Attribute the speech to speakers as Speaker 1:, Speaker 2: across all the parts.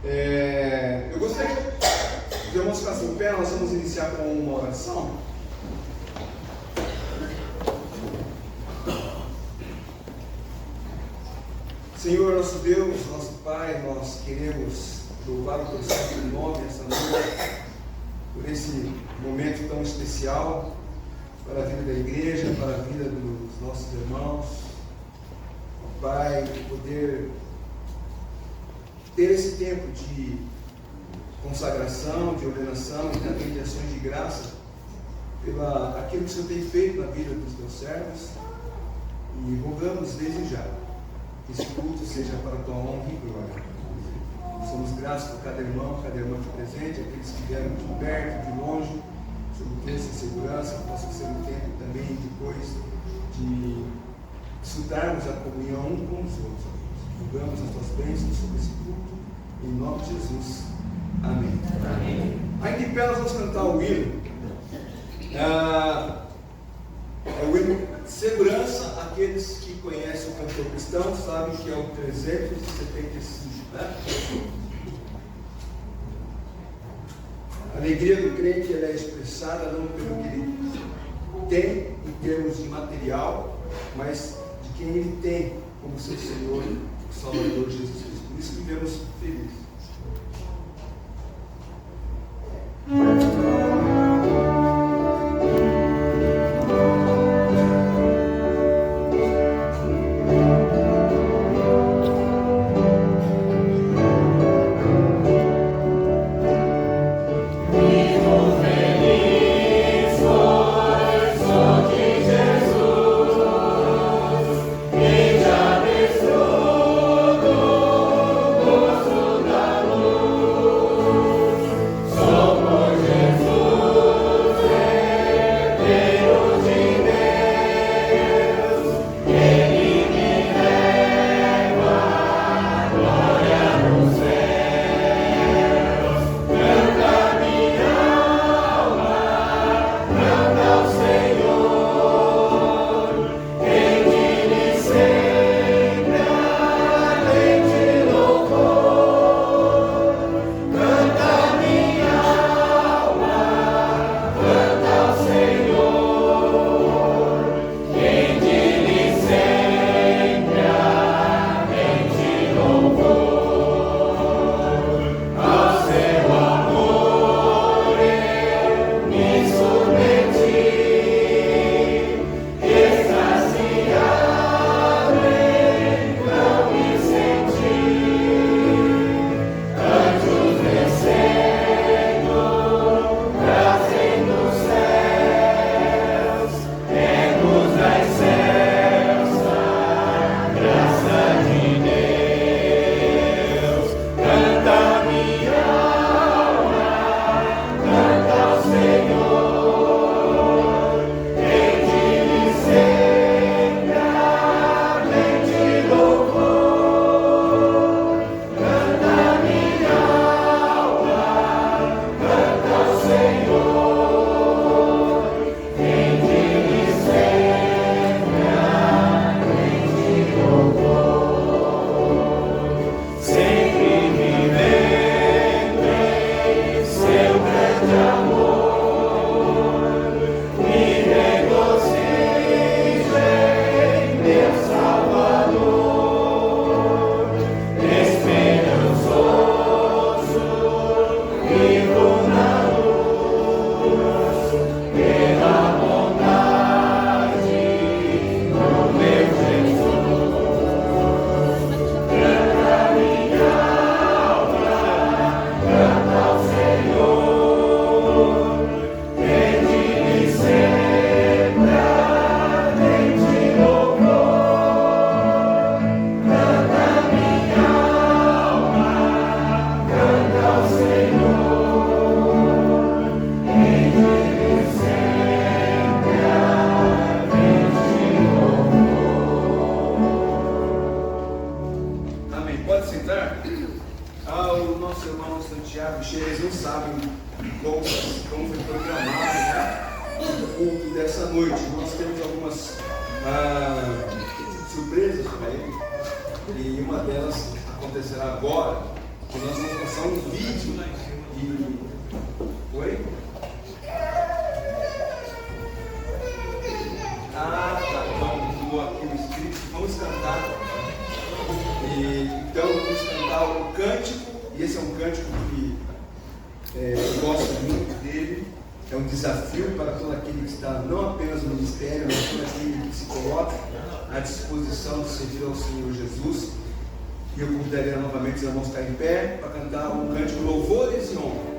Speaker 1: Eu gostaria que os irmãos ficassem em pé. Nós vamos iniciar com uma oração. Senhor, nosso Deus, nosso Pai, nós queremos louvar o teu santo nome essa noite, por esse momento tão especial para a vida da igreja, para a vida dos nossos irmãos. Pai, poder ter esse tempo de consagração, de ordenação e também de ações de graça pela aquilo que o Senhor tem feito na vida dos teus servos, e rogamos desde já que esse culto seja para a tua honra e glória. Somos gratos por cada irmão aqui presente, aqueles que vieram de perto, de longe, sobre bênção e segurança, que possa ser um tempo também depois de estudarmos a comunhão um com os outros. Rogamos as tuas bênçãos sobre esse culto, em nome de Jesus. Amém. Amém. Ainda em pé nós vamos cantar o hino. É o hino Segurança. Aqueles que conhecem o cantor cristão sabem que é o 375, né? A alegria do crente ela é expressada não pelo que ele tem em termos de material, mas de quem ele tem como seu Senhor e Salvador Jesus Cristo. Por isso vivemos felizes. surpresas para ele, e uma delas acontecerá agora, que nós vamos passar é um vídeo e... Oi? Ah, tá. Então, mudou aqui o script. Vamos cantar. Então, vamos cantar um cântico. E esse é um cântico que eu gosto muito dele. É um desafio para todo aquele que está não apenas no ministério, mas todo aquele que se coloca à disposição de servir ao Senhor Jesus. E eu convidaria novamente os irmãos a estar em pé para cantar um cântico Louvores e Honra.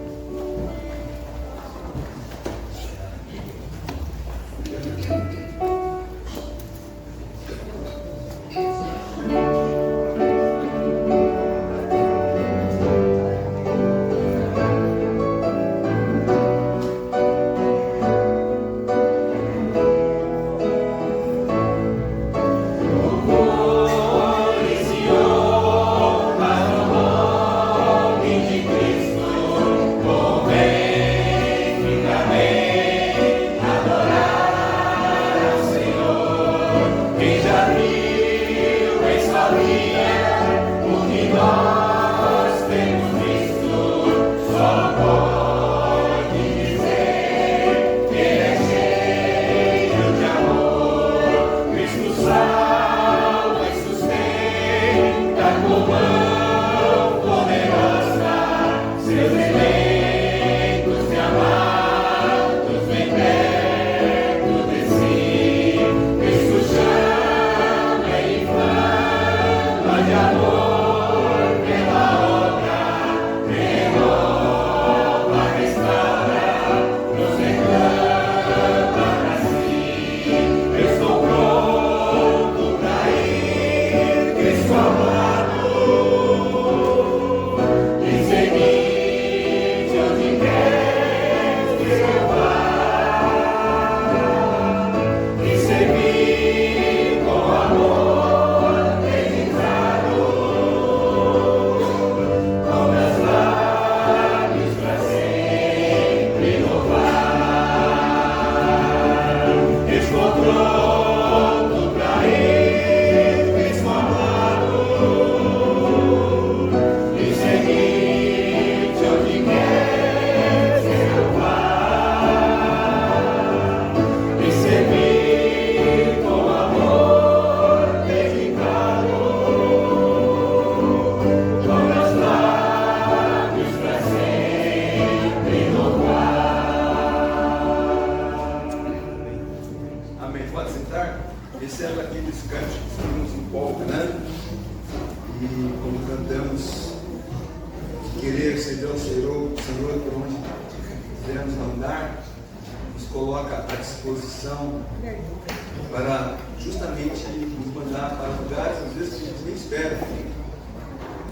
Speaker 1: Para justamente nos mandar para lugares, às vezes, que a gente nem espera,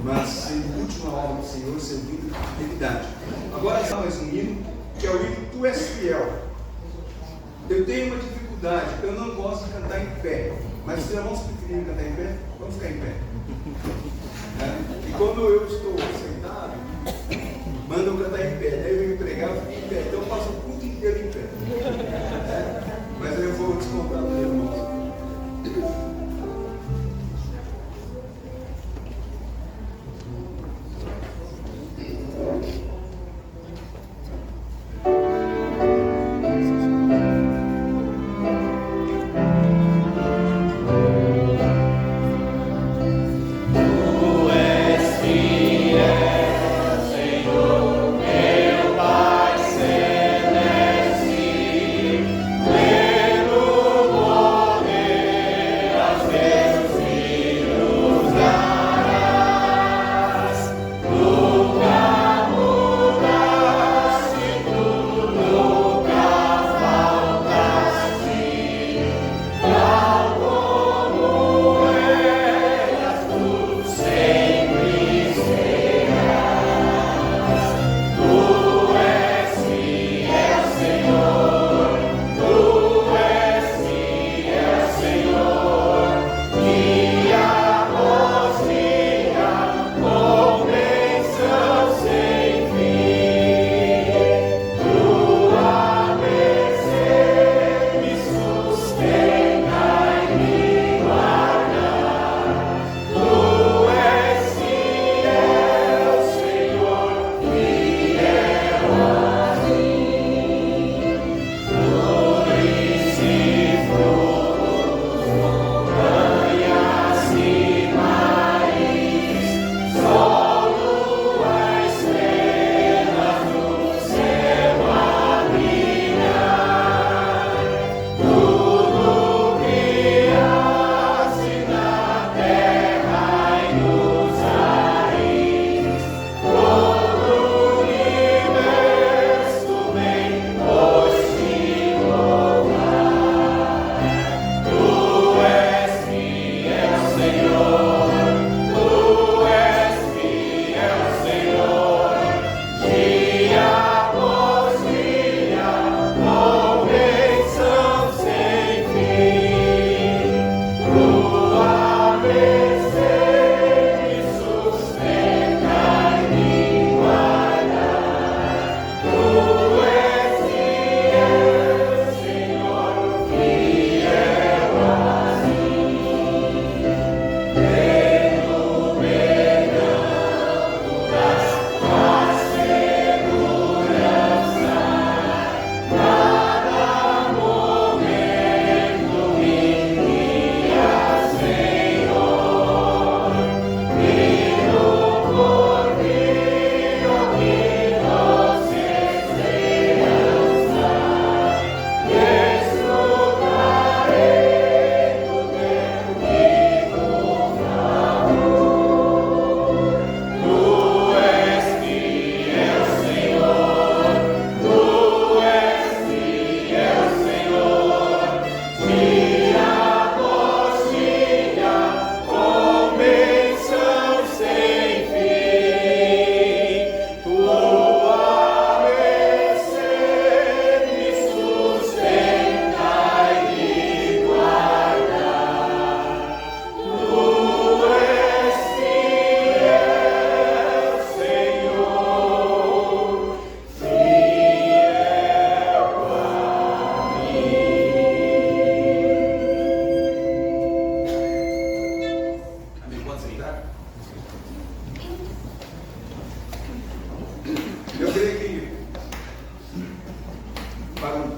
Speaker 1: mas ser útil na obra do Senhor, servindo de fidelidade. Agora, há mais um hino, que é o hino Tu És Fiel. Eu tenho uma dificuldade, eu não gosto de cantar em pé, mas se os irmãos preferirem cantar em pé, vamos ficar em pé. E quando eu estou sentado, mandam cantar em pé, daí eu venho pregar, eu fico em pé, então eu passo o culto inteiro em pé. Mas eu vou descontar para os irmãos.
Speaker 2: Tu és fiel.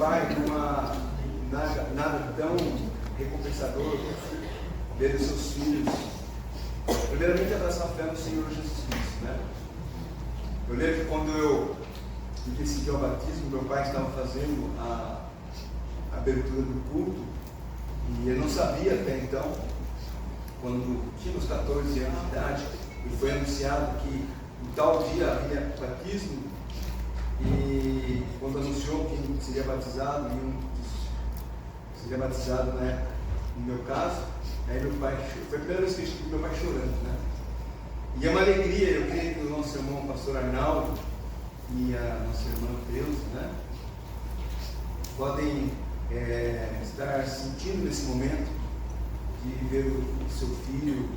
Speaker 1: pai, nada tão recompensador ver os seus filhos, primeiramente, abraçar a fé no Senhor Jesus Cristo, né? Eu lembro que quando eu decidi ao batismo, meu pai estava fazendo a abertura do culto, e eu não sabia até então, quando tinha uns 14 anos de idade, e foi anunciado que no tal dia havia batismo, e quando anunciou que seria batizado, seria batizado, né, no meu caso, aí meu pai, foi a primeira vez que eu estive meu pai chorando, né? E é uma alegria, eu creio que o nosso irmão pastor Arnaldo e a nossa irmã Deus, né, podem estar sentindo nesse momento de ver o seu filho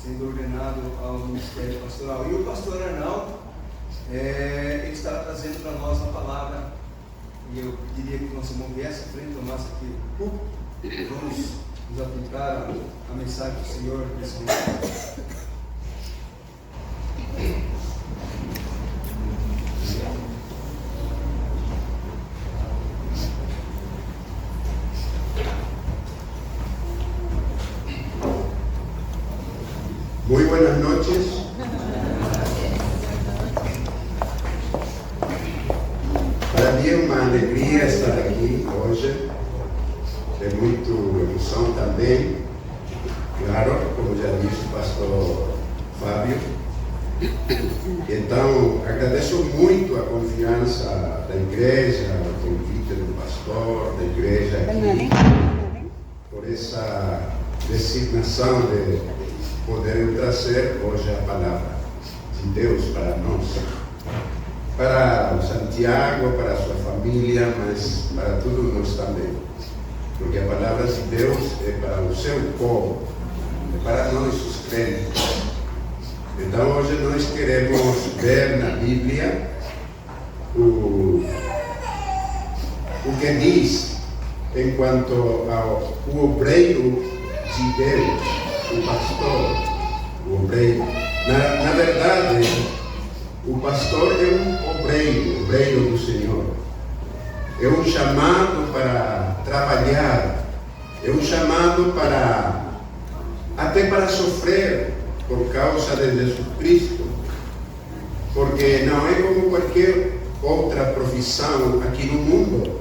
Speaker 1: sendo ordenado ao ministério pastoral. E o pastor Arnaldo, ele está trazendo para nós a palavra, e eu pediria que o nosso irmão viesse à frente, tomasse aqui o púlpito, vamos nos aplicar a mensagem do Senhor nesse momento.
Speaker 2: Muy buenas noches. Para mim é uma alegria estar aqui hoje. É muita emoção também. Claro, como já disse o pastor Fábio. Então, agradeço muito a confiança da igreja, o convite do pastor, da igreja aqui, por essa designação de poder trazer hoje a palavra de Deus para nós, para o Santiago, para a sua família, mas para todos nós também, porque a palavra de Deus é para o seu povo, é para nós os crentes. Então hoje nós queremos ver na Bíblia o que diz em quanto ao obreiro de Deus, o pastor, o obreiro. Na verdade, o pastor é um obreiro do Senhor. É um chamado para trabalhar, é um chamado até para sofrer por causa de Jesus Cristo, porque não é como qualquer outra profissão aqui no mundo,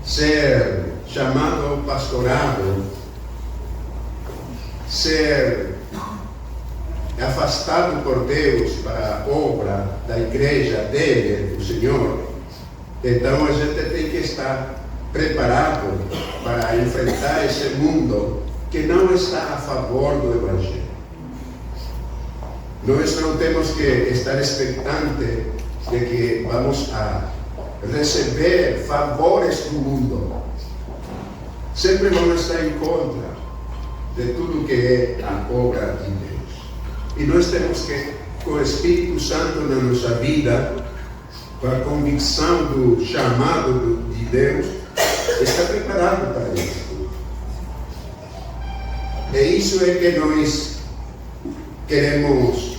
Speaker 2: ser chamado ao pastorado, ser afastado por Deus para a obra da igreja dele, do Senhor. Então a gente tem que estar preparado para enfrentar esse mundo que não está a favor do Evangelho. Nós não temos que estar expectantes de que vamos a receber favores do mundo. Sempre vamos estar em contra de tudo que é a obra de Deus. E nós temos que, com o Espírito Santo na nossa vida, com a convicção do chamado de Deus, estar preparado para isso. E isso é que nós queremos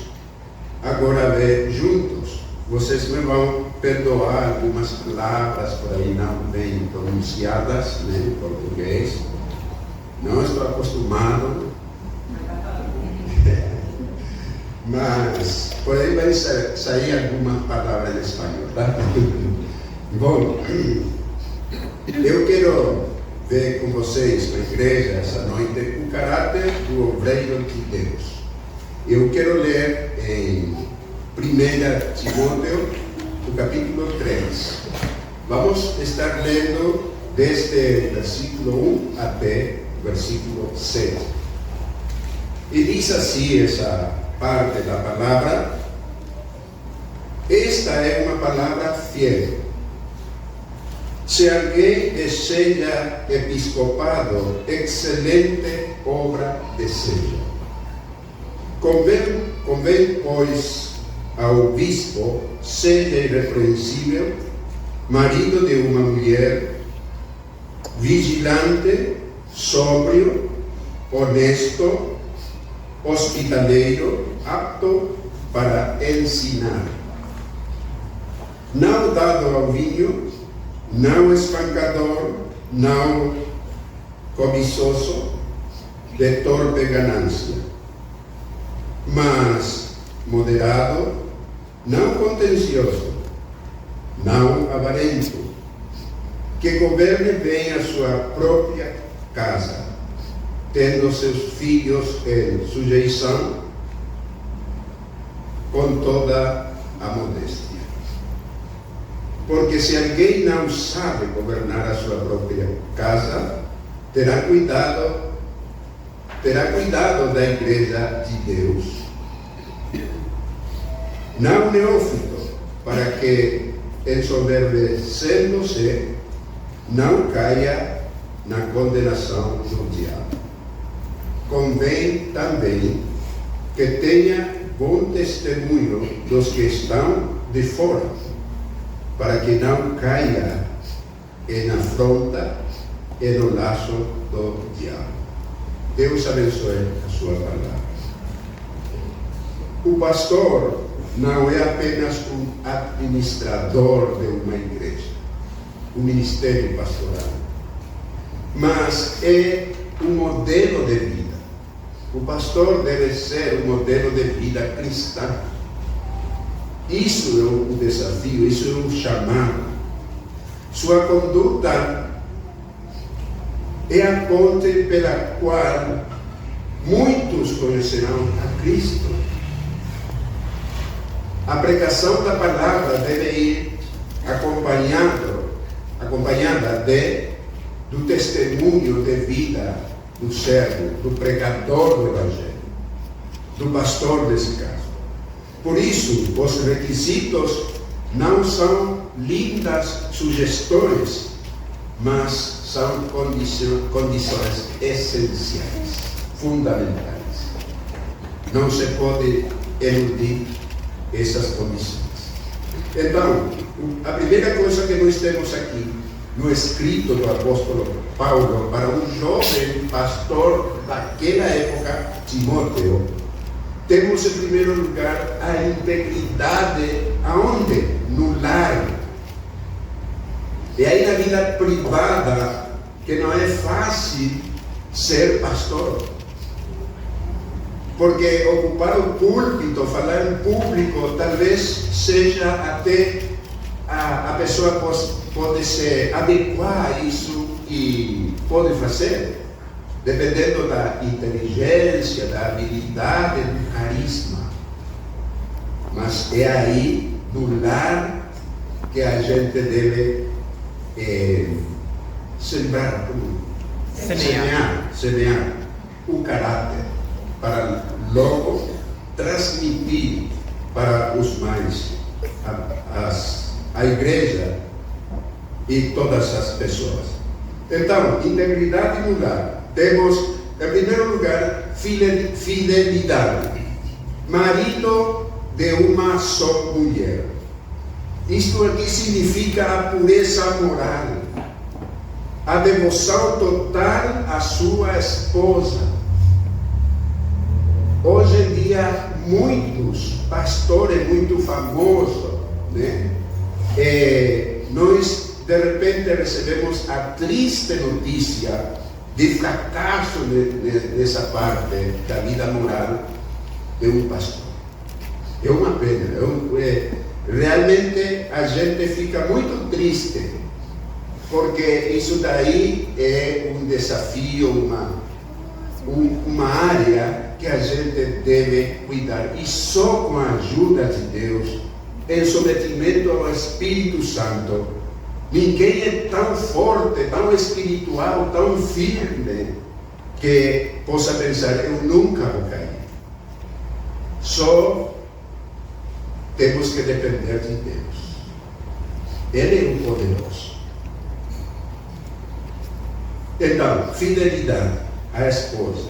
Speaker 2: agora ver juntos. Vocês me vão perdoar algumas palavras por aí não bem pronunciadas, né, em português. Não estou acostumado, mas por aí vai sair alguma palavra em espanhol, tá? Bom, eu quero ver com vocês na igreja essa noite o caráter do obreiro de Deus. Eu quero ler em 1 Timóteo, o capítulo 3. Vamos estar lendo desde versículo 1 até versículo 7. E diz assim essa parte da palavra: esta é uma palavra fiel. Se alguém deseja episcopado, excelente obra deseja. Convém, pois, ao bispo, seja irrepreensível, marido de uma mulher, vigilante, sóbrio, honesto, hospitaleiro, apto para ensinar. Não dado ao vinho, não espancador, não cobiçoso, de torpe ganância, mas moderado, não contencioso, não avarento, que governe bem a sua própria casa, tendo seus filhos em sujeição, com toda a modéstia. Porque se alguém não sabe governar a sua própria casa, terá cuidado da igreja de Deus, não neófito, para que, ensoberbecendo-se, não caia na condenação do diabo. Convém também que tenha bom testemunho dos que estão de fora, para que não caia em afronta e no laço do diabo. Deus abençoe a sua palavra. O pastor não é apenas um administrador de uma igreja, um ministério pastoral, mas é um modelo de vida. O pastor deve ser um modelo de vida cristã. Isso é um desafio, isso é um chamado. Sua conduta é a ponte pela qual muitos conhecerão a Cristo. A pregação da palavra deve ir acompanhada do testemunho de vida do servo, do pregador do Evangelho, do pastor desse caso. Por isso, os requisitos não são lindas sugestões, mas são condições essenciais, fundamentais. Não se pode eludir essas condições. Então, a primeira coisa que nós temos aqui, no escrito do apóstolo Paulo para um jovem pastor daquela época, Timóteo, temos em primeiro lugar a integridade, aonde? No lar. E aí na vida privada, que não é fácil ser pastor. Porque ocupar o púlpito, falar em público, talvez seja até a pessoa pode se adequar a isso e pode fazer, dependendo da inteligência, da habilidade, do carisma. Mas é aí, no lar, que a gente deve semear o caráter, para logo transmitir para os mais a igreja e todas as pessoas. Então, integridade no lar. Temos, em primeiro lugar, fidelidade. Marido de uma só mulher. Isto aqui significa a pureza moral, a devoção total à sua esposa. Hoje em dia, muitos pastores muito famosos, né? Nós, de repente, recebemos a triste notícia de fracasso nessa parte da vida moral de um pastor. É uma pena. Realmente, a gente fica muito triste, porque isso daí é um desafio, uma área que a gente deve cuidar. E só com a ajuda de Deus, em submetimento ao Espírito Santo, ninguém é tão forte, tão espiritual, tão firme, que possa pensar, eu nunca vou cair. Só temos que depender de Deus. Ele é o poderoso. Então, fidelidade à esposa,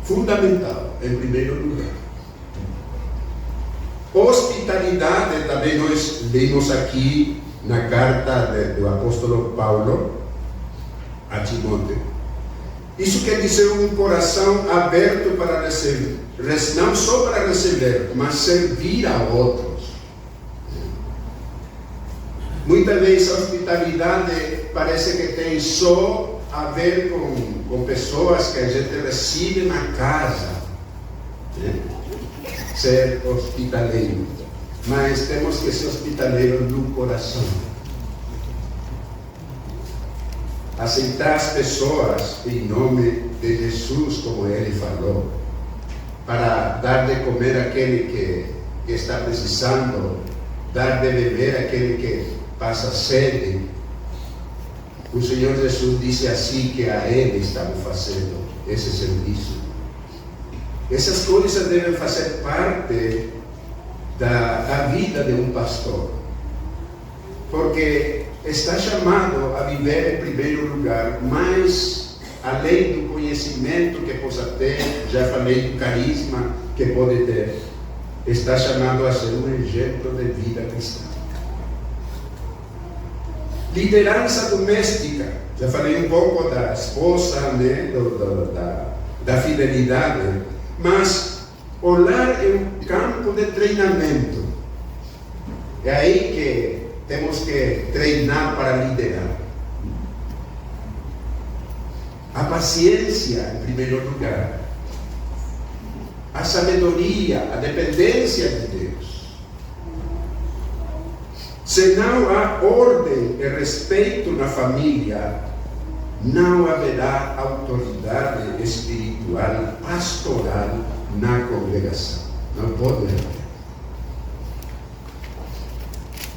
Speaker 2: fundamental, em primeiro lugar. Hospitalidade, também nós lemos aqui na carta do apóstolo Paulo a Timóteo. Isso quer dizer um coração aberto para receber, não só para receber, mas servir a outros. Muitas vezes a hospitalidade parece que tem só a ver com pessoas que a gente recebe na casa, né? Ser hospitaleiro, mas temos que ser hospitaleiros no coração. Aceitar as pessoas em nome de Jesus, como ele falou, para dar de comer àquele que está precisando, dar de beber àquele que passa sede. O Senhor Jesus disse assim que a Ele estamos fazendo esse serviço. Essas coisas devem fazer parte da vida de um pastor, porque está chamado a viver em primeiro lugar, mas além do conhecimento que possa ter, já falei do carisma que pode ter, está chamado a ser um exemplo de vida cristã. Liderança doméstica, já falei um pouco da esposa, né, da fidelidade, mas o lar é um campo de treinamento. É aí que temos que treinar para liderar. A paciência, em primeiro lugar. A sabedoria, a dependência de Deus. Se não há ordem e respeito na família, não haverá autoridade espiritual, pastoral na congregação. Não pode haver.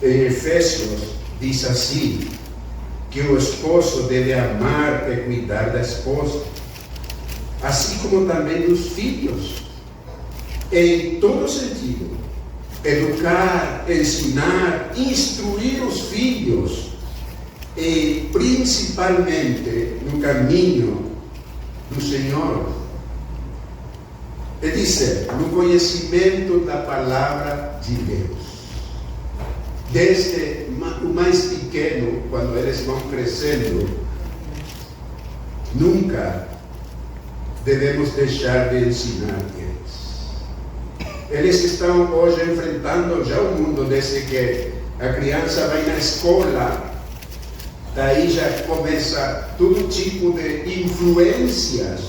Speaker 2: Em Efésios diz assim, que o esposo deve amar e cuidar da esposa, assim como também dos filhos, em todo sentido. Educar, ensinar, instruir os filhos, e principalmente no caminho do Senhor. É dizer, no conhecimento da palavra de Deus. Desde o mais pequeno, quando eles vão crescendo, nunca devemos deixar de ensinar eles. Eles estão hoje enfrentando já o mundo desde que a criança vai na escola, daí já começa todo tipo de influências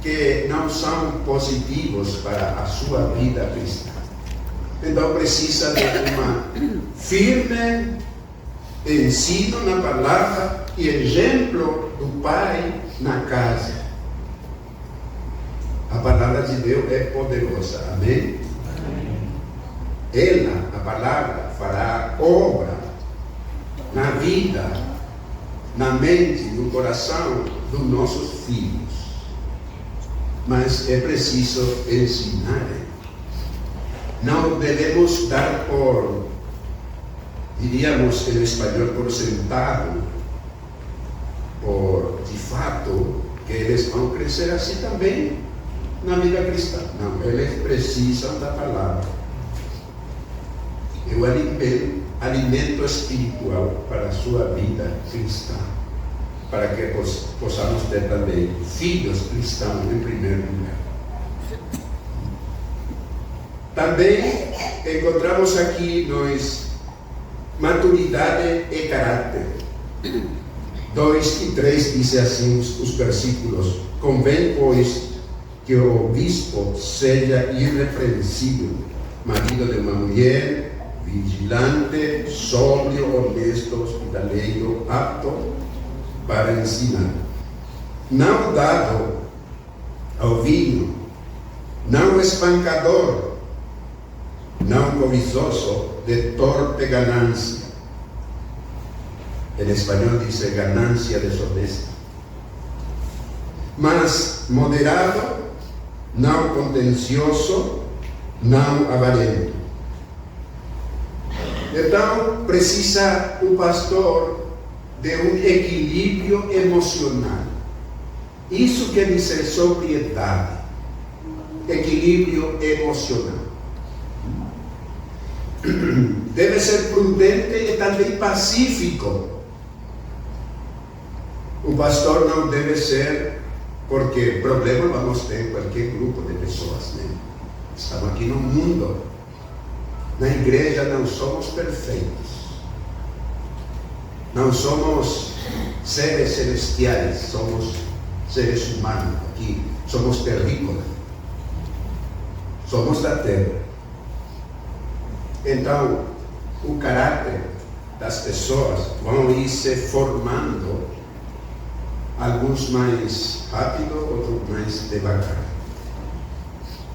Speaker 2: que não são positivos para a sua vida cristã. Então precisa de uma firme ensino na palavra e exemplo do pai na casa. A palavra de Deus é poderosa, amém? Ela, a palavra, fará obra na vida, na mente, no coração dos nossos filhos. Mas é preciso ensinar. Não devemos dar por, diríamos em espanhol, por sentado, por de fato, que eles vão crescer assim também na vida cristã. Não, eles precisam da palavra. É o alimento espiritual para a sua vida cristã, para que possamos ter também filhos cristãos em primeiro lugar. Também encontramos aqui nós maturidade e caráter. 2 e 3 dizem assim os versículos: convém, pois, que o bispo seja irrepreensível, marido de uma mulher, vigilante, sóbrio, honesto, hospitaleiro, apto para ensinar, não dado ao vinho, não espancador, não cobiçoso de torpe ganância. Em espanhol diz ganância desonesta. Mas moderado, não contencioso, não avarento. Então, precisa o pastor de um equilíbrio emocional. Isso quer dizer sobriedade, equilíbrio emocional. Deve ser prudente e também pacífico. O pastor não deve ser, porque problema vamos ter em qualquer grupo de pessoas, né? Estamos aqui no mundo. Na igreja não somos perfeitos. Não somos seres celestiais, somos seres humanos aqui, somos terrícolas, somos da terra. Então, o caráter das pessoas vão ir se formando, alguns mais rápido, outros mais devagar.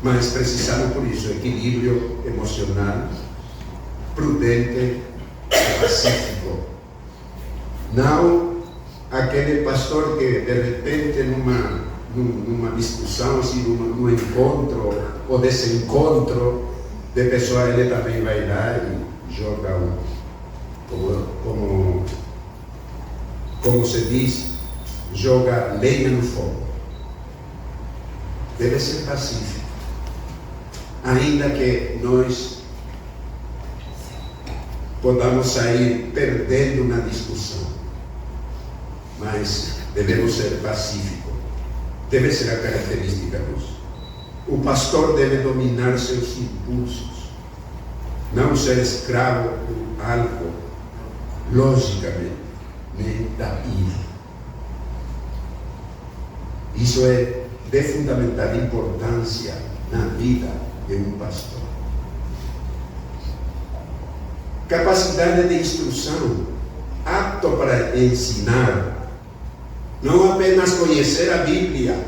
Speaker 2: Mas precisamos, por isso, equilíbrio emocional, prudente e pacífico. Não aquele pastor que, de repente, numa discussão, assim, num encontro ou desencontro de pessoa, ele também vai lá e joga como se diz, joga lenha no fogo. Deve ser pacífico, ainda que nós podamos sair perdendo na discussão, mas devemos ser pacíficos. Deve ser a característica nossa. O pastor deve dominar seus impulsos, não ser escravo por algo, logicamente, nem da ira. Isso é de fundamental importância na vida de um pastor. Capacidade de instrução, apto para ensinar, não apenas conhecer a Bíblia,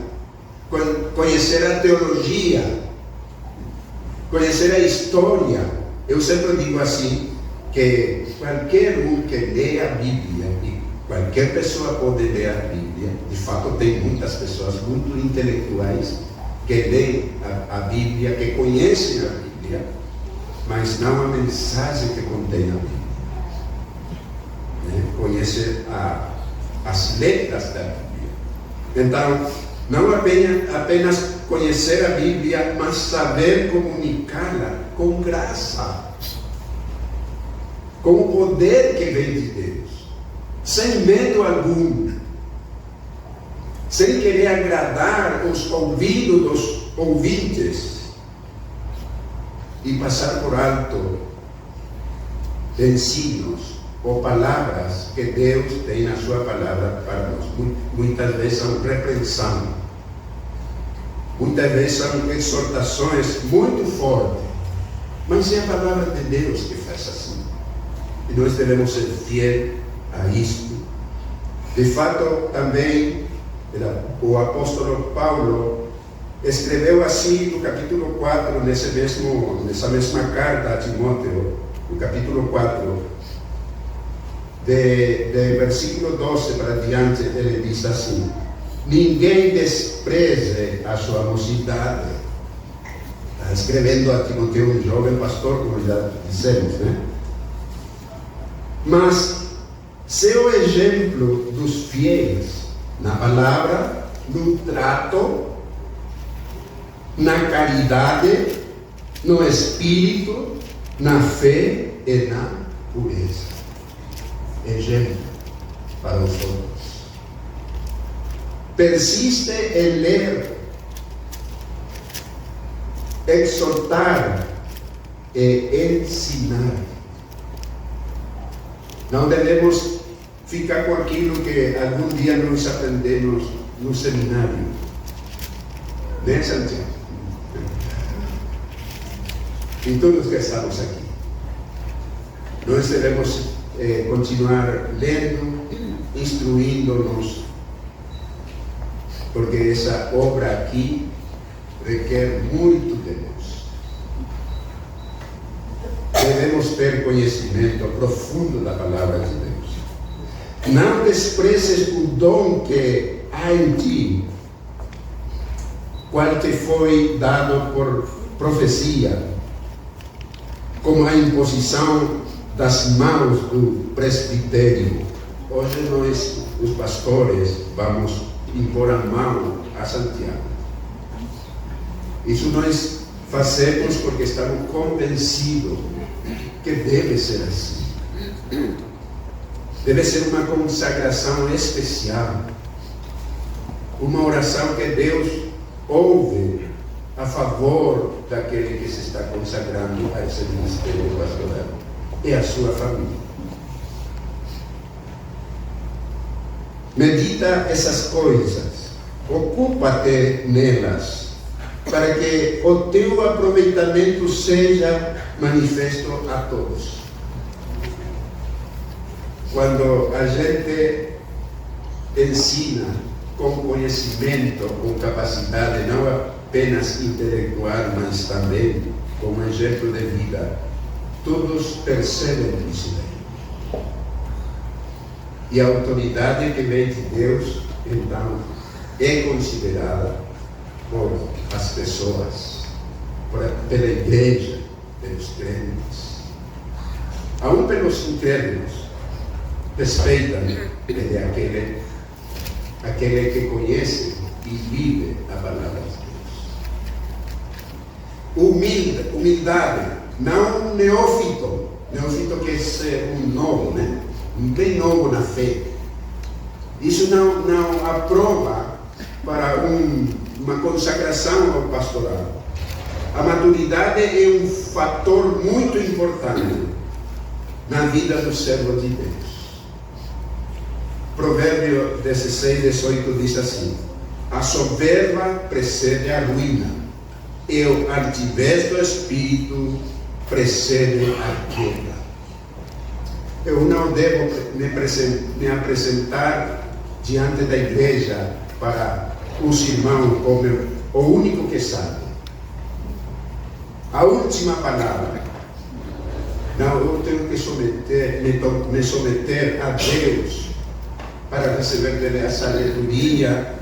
Speaker 2: conhecer a teologia, conhecer a história. Eu sempre digo assim, que qualquer um que lê a Bíblia, e qualquer pessoa pode ler a Bíblia, de fato tem muitas pessoas muito intelectuais que leem a Bíblia, que conhecem a Bíblia, mas não a mensagem que contém a Bíblia. Conhece as letras da Bíblia. Então, não apenas conhecer a Bíblia, mas saber comunicá-la com graça, com o poder que vem de Deus, sem medo algum, sem querer agradar os ouvidos dos ouvintes e passar por alto ensinos ou palavras que Deus tem na sua palavra para nós. Muitas vezes são repreensão, muitas vezes são exortações muito fortes, mas é a palavra de Deus que faz assim. E nós devemos ser fiéis a isto. De fato, também, o apóstolo Paulo escreveu assim no capítulo 4, nessa mesma carta a Timóteo, no capítulo 4, de versículo 12 para diante, ele diz assim: ninguém despreze a sua mocidade. Está escrevendo a Timóteo, um jovem pastor, como já dissemos, né? Mas seu exemplo dos fiéis na palavra, no trato, na caridade, no espírito, na fé e na pureza. Exemplo para os outros. Persiste em ler, exortar e ensinar. Não devemos ficar com aquilo que algum dia nós aprendemos no seminário. Né, Santiago? E todos que estamos aqui. Nós devemos continuar lendo, instruindo-nos, porque essa obra aqui requer muito de nós. Devemos ter conhecimento profundo da palavra de Deus. Não desprezes o dom que há em ti, qual te foi dado por profecia, como a imposição das mãos do presbitério. Hoje nós, os pastores, vamos impor a mão a Santiago. Isso nós fazemos porque estamos convencidos que deve ser assim. Deve ser uma consagração especial, uma oração que Deus ouve a favor daquele que se está consagrando a esse ministério pastoral e a sua família. Medita essas coisas, ocupa-te nelas, para que o teu aproveitamento seja manifesto a todos. Quando a gente ensina com conhecimento, com capacidade, não apenas intelectual, mas também como exemplo de vida, todos percebem isso daí. E a autoridade que vem de Deus, então, é considerada por as pessoas, pela igreja, pelos crentes, aún pelos incrédulos, respeitam aquele que conhece e vive a palavra de Deus. Humildade, não neófito. Neófito quer ser um novo, né? Bem novo na fé. Isso não aprova para uma consagração ao pastorado. A maturidade é um fator muito importante na vida do servo de Deus. Provérbio 16:18 diz assim: a soberba precede a ruína, e o altivez do espírito precede a queda. Eu não devo me apresentar diante da igreja para os irmãos como o único que sabe. A última palavra. Não, eu tenho que me someter a Deus para receber dele a sabedoria,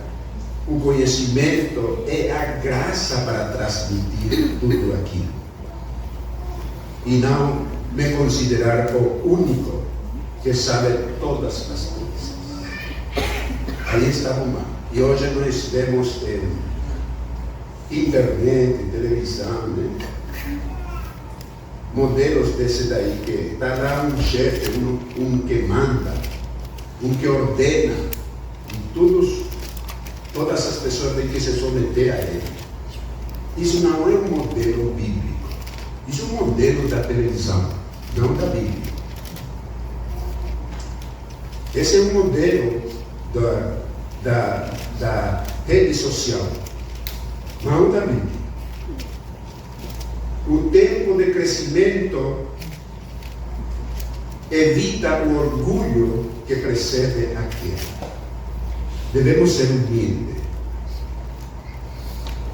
Speaker 2: o conhecimento e a graça para transmitir tudo aquilo. E não me considerar o único que sabe todas as coisas. Aí está o mal. E hoje nós vemos internet, televisão, né? Modelos desse daí, que está lá um chefe, um que manda, um que ordena, e todas as pessoas têm que se someter a ele. Isso não é um modelo bíblico. Isso é um modelo da televisão, não da Bíblia. Esse é um modelo da rede social, não da Bíblia. O tempo de crescimento evita o orgulho que precede a queda. Devemos ser humildes.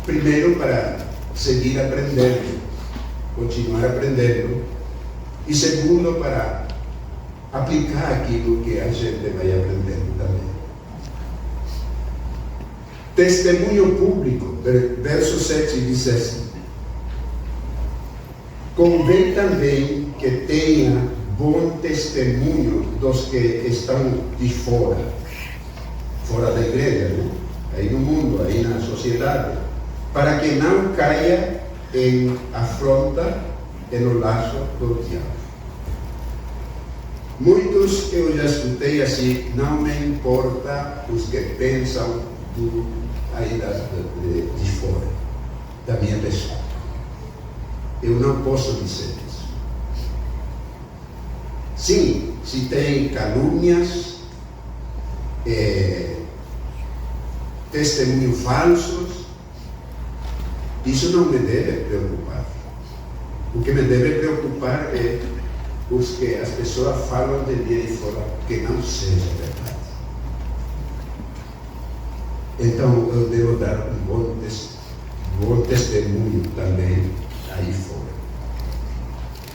Speaker 2: Primeiro, para seguir aprendendo, continuar aprendendo. E segundo, para aplicar aquilo que a gente vai aprendendo também. Testemunho público, verso 7 diz assim: convém também que tenha bom testemunho dos que estão de fora da igreja, né? Aí no mundo, aí na sociedade, para que não caia em afronta e no laço do diabo. Muitos eu já escutei assim: não me importa os que pensam tudo aí de fora da minha pessoa. Eu não posso dizer isso. Sim, se tem calúnias, testemunhos falsos, isso não me deve preocupar. O que me deve preocupar é os que as pessoas falam de mim de fora que não seja verdade. Então eu devo dar um bom testemunho também aí fora.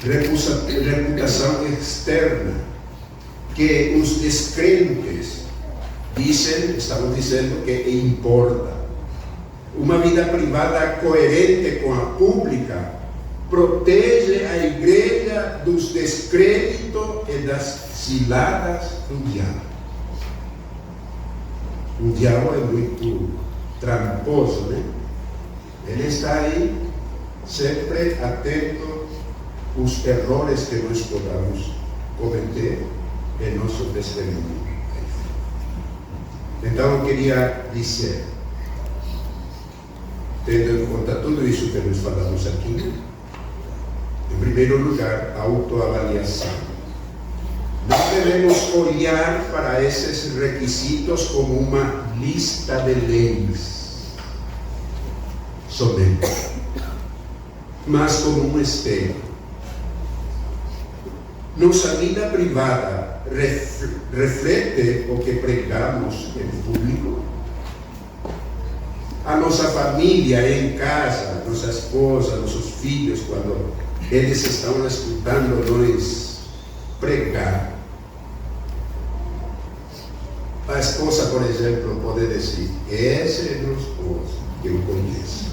Speaker 2: Reputação externa, que os descrentes estavam dizendo que importa. Uma vida privada coerente com a pública protege a igreja dos descréditos e das ciladas do diabo. O diabo é muito tramposo, né? Ele está aí sempre atento aos erros que nós podamos cometer em nosso testemunho. Então eu queria dizer, tendo em conta tudo isso que nós falamos aqui, em primeiro lugar, a autoavaliação. Não devemos olhar para esses requisitos como uma lista de leis, somente, mas como um espelho. Nossa vida privada reflete o que pregamos em público. A nossa família em casa, nossa esposa, nossos filhos, quando eles estão escutando nós pregar. A esposa, por exemplo, pode dizer: esse é meu esposo, que eu conheço.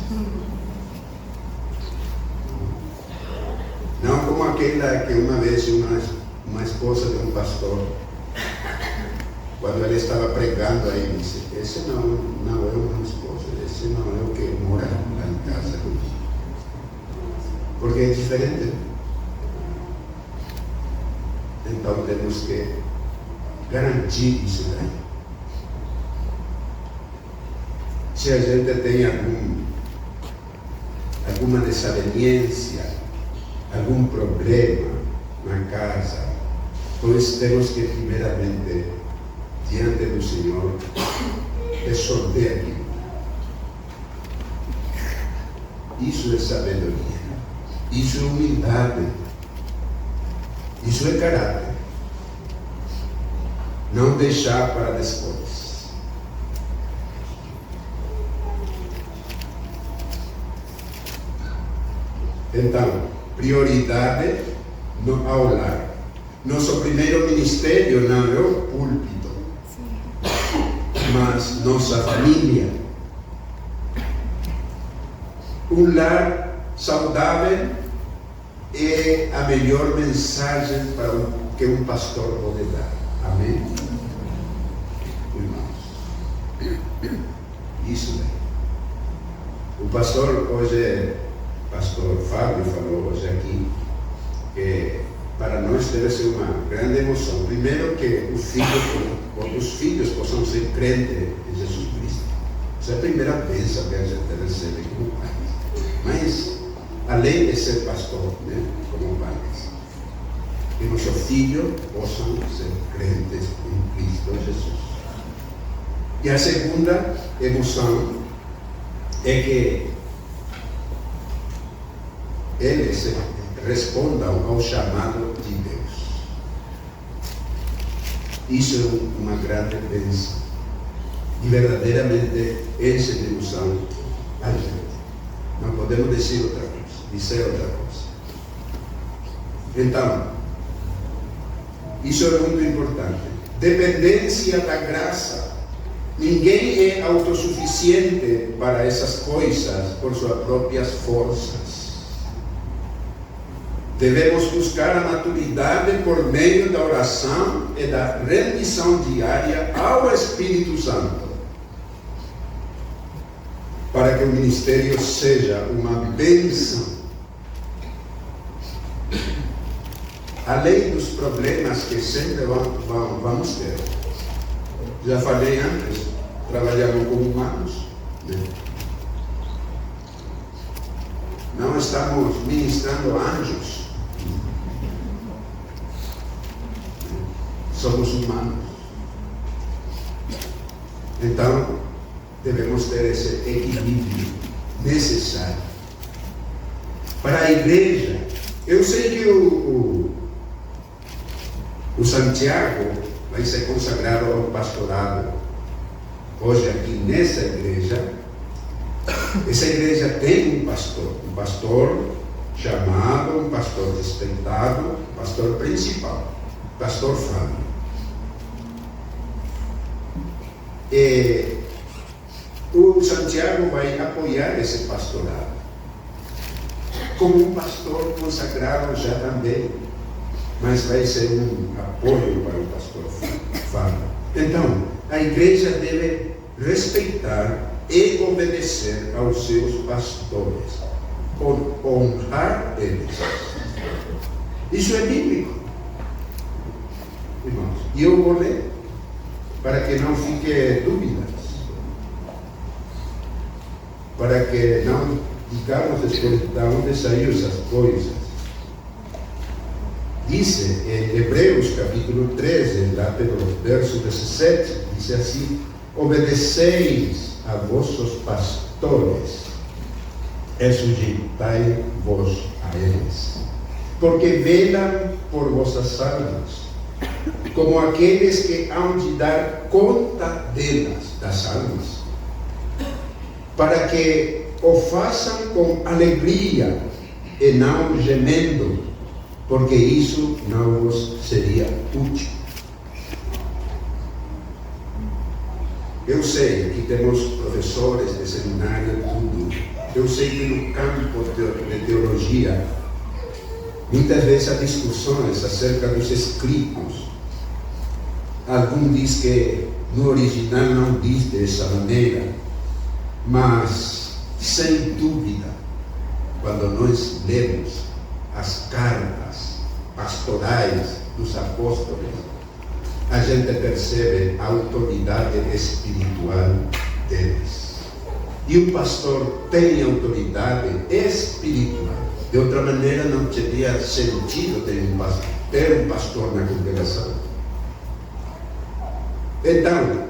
Speaker 2: Não como aquela que uma vez uma esposa de um pastor, quando ele estava pregando, aí disse: esse não é o meu esposo, esse não é o que mora lá em casa comigo. Porque é diferente. Então temos que garantir isso daí. Se a gente tem alguma desavenência, algum problema na casa, pois temos que primeiramente, diante do Senhor, resolver aquilo. Isso é sabedoria, isso é humildade, isso é caráter. Não deixar para depois. Então, prioridade ao lar. Nosso primeiro ministério não é o púlpito, mas nossa família. Um lar saudável é a melhor mensagem que um pastor pode dar. Amém? Irmãos, isso daí. O pastor hoje, pastor Fábio falou hoje aqui, que para nós deve ser uma grande emoção. Primeiro, que os filhos possam ser crentes em Jesus Cristo. Essa é a primeira bênção que a gente recebe como pai. Mas, além de ser pastor, né, como pais, que nossos filhos possam ser crentes em Cristo Jesus. E a segunda emoção é que eles respondam ao chamado de Deus. Isso é uma grande bênção e verdadeiramente enche de emoção a gente. Não podemos dizer outra coisa. Então, isso é muito importante. Dependência da graça. Ninguém é autossuficiente para essas coisas por suas próprias forças. Devemos buscar a maturidade por meio da oração e da rendição diária ao Espírito Santo, para que o ministério seja uma bênção. Além dos problemas que sempre vamos ter. Já falei antes, trabalhamos com humanos, né? Não estamos ministrando anjos. Somos humanos. Então, devemos ter esse equilíbrio necessário. Para a igreja, eu sei que o Santiago vai ser consagrado ao pastorado hoje aqui nessa igreja. Essa igreja tem um pastor chamado, um pastor respeitado, um pastor principal, pastor Fábio. E o Santiago vai apoiar esse pastorado como um pastor consagrado já também, mas vai ser um apoio para o pastor Fábio. Então, a igreja deve respeitar e obedecer aos seus pastores, honrar eles. Isso é bíblico, irmãos. E eu vou ler, para que não fique dúvidas, para que não digamos depois de onde saiu essas coisas. diz em Hebreus capítulo 13, lá pelo verso 17, diz assim: obedeceis a vossos pastores e sujeitai-vos a eles, porque velam por vossas almas, como aqueles que hão de dar conta delas, das almas, para que o façam com alegria e não gemendo, porque isso não vos seria útil. Eu sei que temos professores de seminário, tudo. Eu sei que no campo de teologia, muitas vezes há discussões acerca dos escritos. Algum diz que no original não diz dessa maneira, mas, sem dúvida, quando nós lemos as cartas pastorais dos apóstolos, a gente percebe a autoridade espiritual deles. E o pastor tem autoridade espiritual. De outra maneira, não teria sentido ter um pastor na congregação. Então,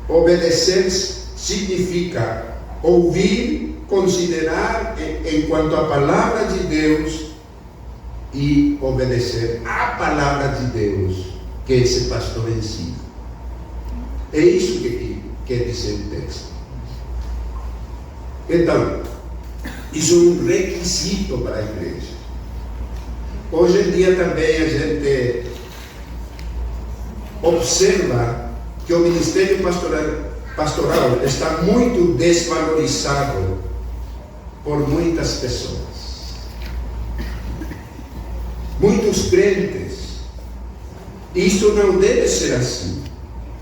Speaker 2: obedecer significa ouvir, considerar enquanto a palavra de Deus e obedecer à palavra de Deus que esse pastor ensina. É isso que quer dizer o texto. Então, isso é um requisito para a igreja. Hoje em dia também a gente observa que o ministério pastoral está muito desvalorizado por muitas pessoas. Muitos crentes. Isso não deve ser assim,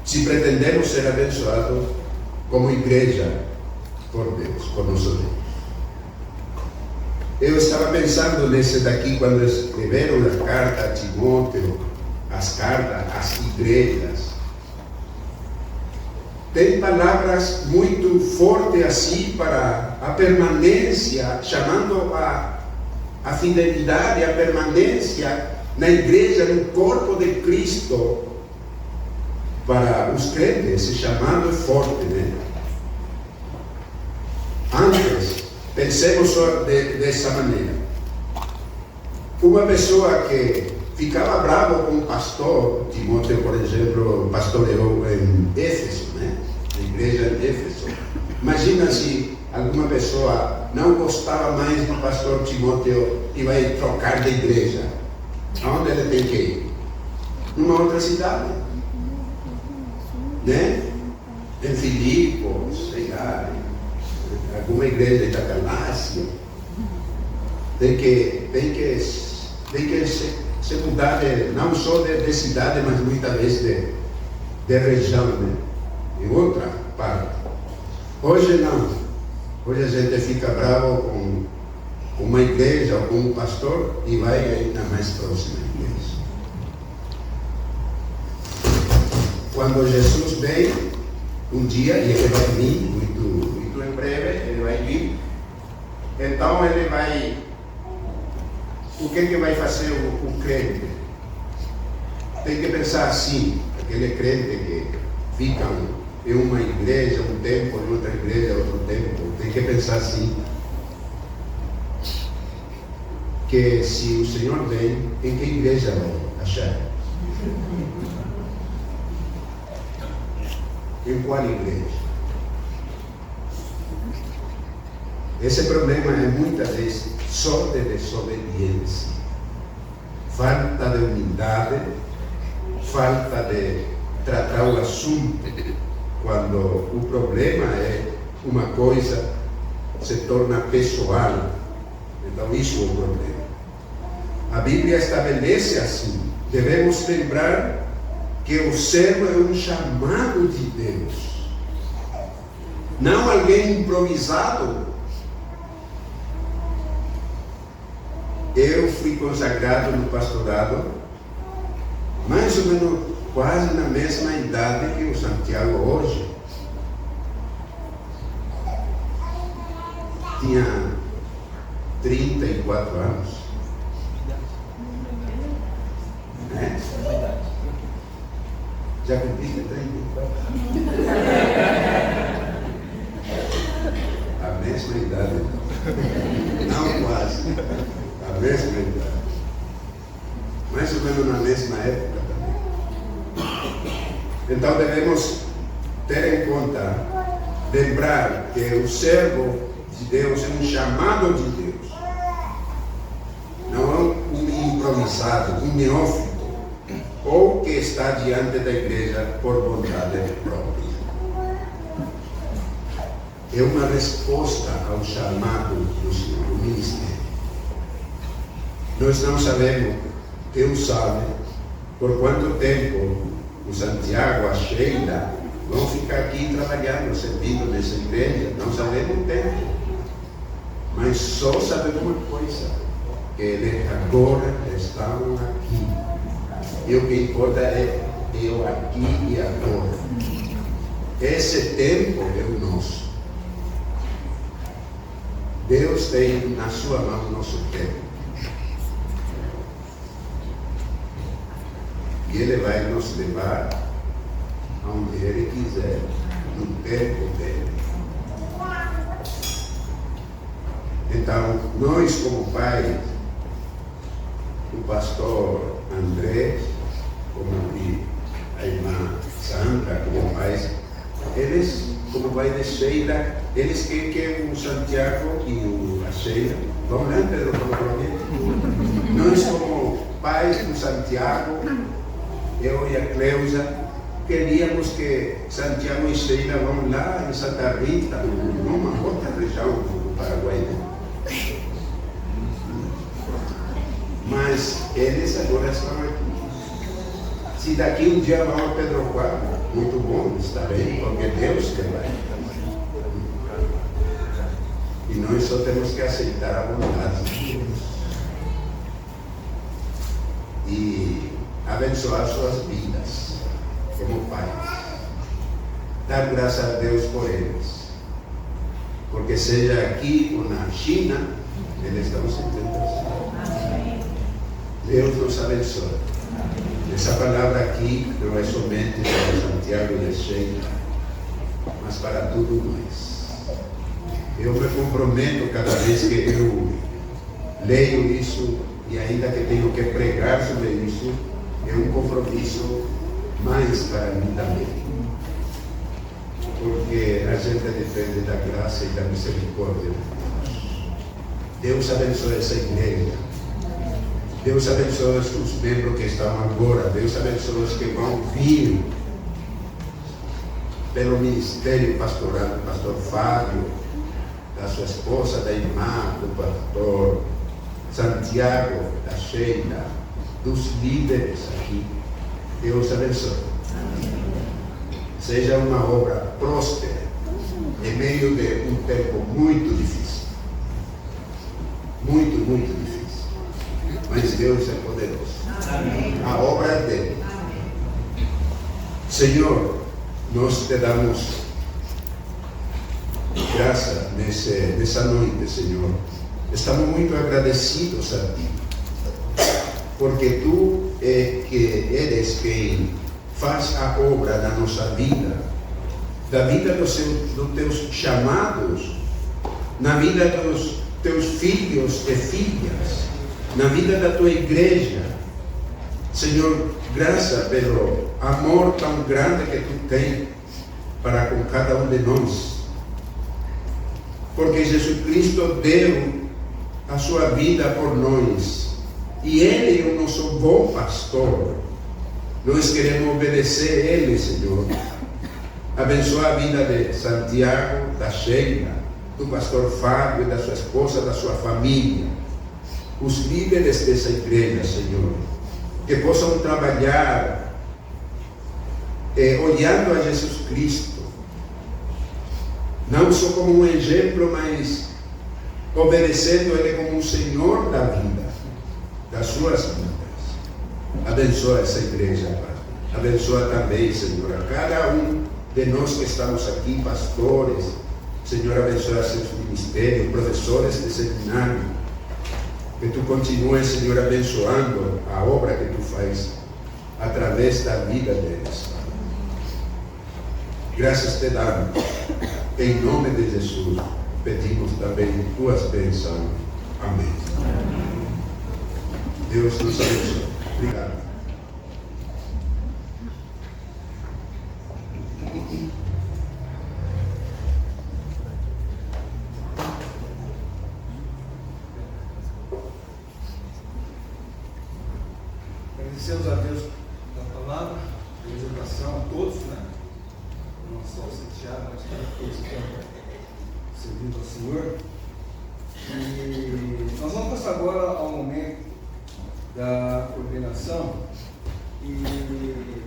Speaker 2: se pretendemos ser abençoados como igreja por Deus, por nosso Deus. Eu estava pensando nesse daqui quando escreveram a carta a Timóteo, as cartas às igrejas. Tem palavras muito fortes assim para a permanência, chamando a fidelidade, a permanência na igreja, no corpo de Cristo. Para os crentes, esse chamado é forte, né? Antes, pensemos só dessa maneira. Uma pessoa que ficava bravo com o pastor, Timóteo, por exemplo, pastoreou em Éfeso, né? Na igreja de Éfeso. Imagina se alguma pessoa não gostava mais do pastor Timóteo e vai trocar de igreja. Aonde ele tem que ir? Numa outra cidade, né? Em Filipos, sei lá, alguma igreja da Galácia. Tem que se mudar não só de cidade, mas muitas vezes de região, né? Em outra parte. Hoje não. Hoje a gente fica bravo com uma igreja ou com um pastor e vai ainda mais próxima igreja. Quando Jesus vem, um dia, e ele vai vir, muito em breve, ele vai vir, então ele vai, o que vai fazer o crente? Tem que pensar assim, aquele crente que fica em uma igreja um tempo, em outra igreja outro tempo, tem que pensar assim, que se o Senhor vem, em que igreja vai achar? Em qual igreja? Esse problema é muitas vezes só de desobediência, falta de humildade, falta de tratar o assunto quando o problema é uma coisa, se torna pessoal. Então isso é o problema. A Bíblia estabelece assim: devemos lembrar que o servo é um chamado de Deus, não alguém improvisado. Eu fui consagrado no pastorado mais ou menos quase na mesma idade que o Santiago hoje. Tinha 34 anos. Já cumpriste 34? A mesma idade. Não quase. A mesma idade. Mais ou menos na mesma época também. Então devemos ter em conta, lembrar que o servo de Deus é um chamado de Deus. Não é um improvisado, um neófito, ou que está diante da igreja por vontade própria. É uma resposta ao chamado do ministério. Nós não sabemos, Deus sabe, por quanto tempo o Santiago, a Sheila, vão ficar aqui trabalhando, servindo nessa igreja. Não sabemos o tempo. Mas só sabemos uma coisa, que eles agora estão aqui. E o que importa é eu aqui e agora. Esse tempo é o nosso. Deus tem na sua mão o nosso tempo. E Ele vai nos levar aonde Ele quiser, no tempo dele. Então, nós como pais, o pastor André, como a irmã Sandra, como pais, eles, como pai de Sheila, eles querem que o Santiago e a Sheila vão lá, Pedro, provavelmente. Nós como pais do Santiago, eu e a Cleusa, queríamos que Santiago e Sheila vão lá em Santa Rita, numa outra região do Paraguai. Mas eles agora estão aqui. Se daqui um dia vão a Pedro Quarto, muito bom, está bem, porque Deus que vai. E nós só temos que aceitar a vontade de Deus. E abençoar suas vidas como pais. Dar graças a Deus por eles. Porque seja aqui ou na China, eles estão sentindo assim. Deus nos abençoe. Essa palavra aqui não é somente para Santiago de Sheila, mas para todos nós. Eu me comprometo cada vez que eu leio isso, e ainda que tenho que pregar sobre isso, é um compromisso mais para mim também. Porque a gente depende da graça e da misericórdia de Deus. Deus abençoe essa igreja. Deus abençoe os membros que estão agora. Deus abençoe os que vão vir pelo ministério pastoral do pastor Fábio, da sua esposa, da irmã, do pastor Santiago, da Sheila, dos líderes aqui. Deus abençoe. Seja uma obra próspera em meio de um tempo muito difícil. Muito, muito difícil. Mas Deus é poderoso. Amém. A obra é dele. Amém. Senhor, nós te damos graça nessa noite, Senhor. Estamos muito agradecidos a Ti, porque Tu que eres quem faz a obra da nossa vida, da vida dos Teus chamados, na vida dos Teus filhos e filhas, na vida da Tua igreja. Senhor, graças pelo amor tão grande que Tu tens para com cada um de nós, porque Jesus Cristo deu a sua vida por nós, e Ele é o nosso bom pastor. Nós queremos obedecer a Ele, Senhor. Abençoa a vida de Santiago, da Sheila, do pastor Fábio, da sua esposa, da sua família, os líderes dessa igreja, Senhor, que possam trabalhar olhando a Jesus Cristo, não só como um exemplo, mas obedecendo Ele como um Senhor da vida, das suas vidas. Abençoa essa igreja, Pai. Abençoa também, Senhor, a cada um de nós que estamos aqui, pastores. Senhor, abençoa seus ministérios, professores de seminário. Que Tu continues, Senhor, abençoando a obra que Tu faz através da vida deles, Pai. graças te damos. Em nome de Jesus, pedimos também tuas bênçãos. Amém. Deus nos abençoe. Obrigado.
Speaker 1: Agradecemos a Deus pela palavra, pela exortação a todos, né? Não só o Santiago, mas para todos que estão servindo ao Senhor. E nós vamos passar agora ao momento da coordenação. E